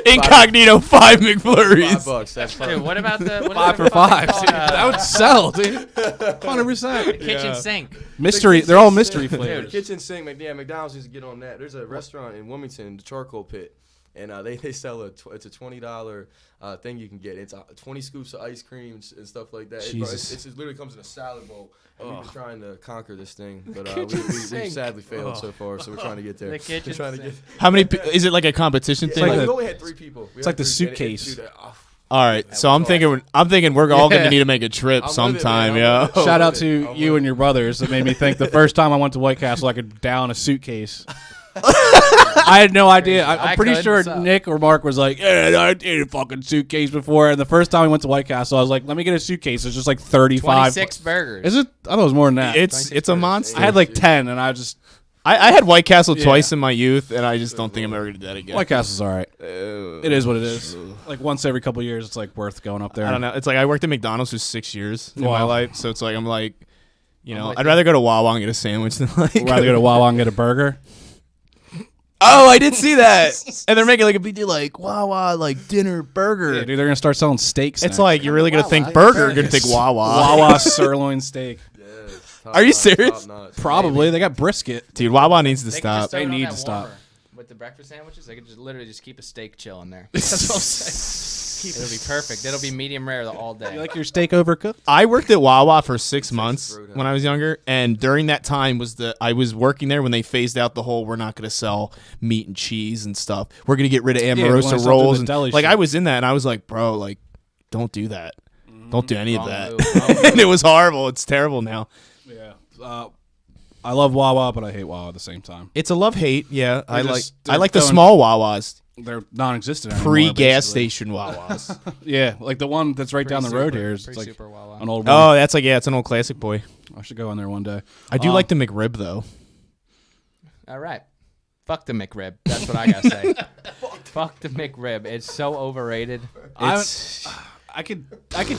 Incognito 5 $5. McFlurries. That's Dude, what about the what 5 is for the fucking 5. called, That would sell, dude. 100%. kitchen sink? Mystery. They're all mystery Dude, flavors. kitchen sink, McDonald's used to get on that. There's a restaurant in Wilmington, the Charcoal Pit. and they sell it's a $20 thing you can get. It's 20 scoops of ice cream and stuff like that. It literally comes in a salad bowl. And we've been trying to conquer this thing, but we've sadly failed so far. So we're trying to get there. How many? Is it like a competition thing? We only had 3 people. It's like the suitcase. All right, so I'm thinking we're all going to need to make a trip sometime, yo. Shout out to you and your brothers. That made me think the first time I went to White Castle, I could down a suitcase. I had no idea. I'm pretty sure Nick or Mark was like, "Yeah, I did a fucking suitcase before." And the first time we went to White Castle, I was like, "Let me get a suitcase." It's just like 35. 26 burgers. Is it? I thought it was more than that. It's a monster. I had like 10, and I just I had White Castle twice in my youth, and I just don't think I'm ever gonna do that again. White Castle's all right. It is what it is. Like once every couple of years, it's like worth going up there. I don't know. It's like I worked at McDonald's for 6 years in my life, so it's like I'm like, like I'd rather go to Wawa and get a sandwich than like I'd rather go to Wawa and get a burger. Oh, I did see that. And they're making like a big deal, like Wawa, like dinner burger. Yeah, dude, they're gonna start selling steaks. It's next. like you're really gonna think burger, you're gonna think Wawa. Wawa sirloin steak. Are you serious? Probably. They got brisket. Dude, Wawa needs to They stop. They need need to stop. With the breakfast sandwiches, they could just literally just keep a steak chilling there. That's what I'm saying. It'll be perfect. It'll be medium rare all day. You like your steak overcooked? I worked at Wawa for 6 months when I was younger, and during that time I was working there when they phased out the whole we're not going to sell meat and cheese and stuff. We're going to get rid of Amorosa rolls and like I was in that and I was like, bro, like don't do that. Don't do any of that. And it was horrible. It's terrible now. Yeah. I love Wawa, but I hate Wawa at the same time. It's a love-hate. Yeah, I they're like the going- small Wawas. They're non-existent anymore. Pre-gas basically. station Wawas. Yeah, like the one that's right down the road here. It's like Super Wawa. an old one. Oh, that's like it's an old classic boy. I should go in there one day. I do like the McRib though. All right. Fuck the McRib. That's what I gotta say. Fuck the McRib. It's so overrated. I could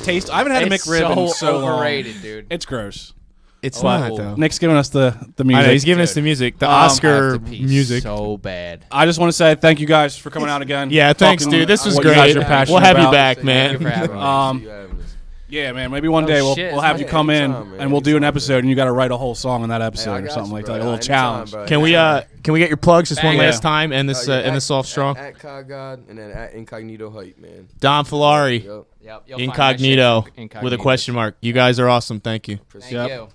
taste. I haven't had a It's McRib in so long. overrated, dude. It's gross. It's But not though. Nick's giving us the music. I know, he's giving us the music, the Oscar I have to pee music. so bad. I just want to say thank you guys for coming out again. Yeah, thanks, Talking dude. This was what you great. guys are passionate We'll have you about. back, Thank you for man. having me. Yeah, man. Maybe one day shit, we'll have you come in anytime, man, and we'll do an anytime, episode, and you got to write a whole song on that episode I or got something you, like bro. that, like a little Anytime, challenge. bro. Can we get your plugs just one Bang. last time and this and the soft strong? At Cog and then at Incognito Hype, man. Dom Filari, Yep. Yep, you'll find that shit Incognito from with a question mark. You guys are awesome. Thank you. Thank Yep. you.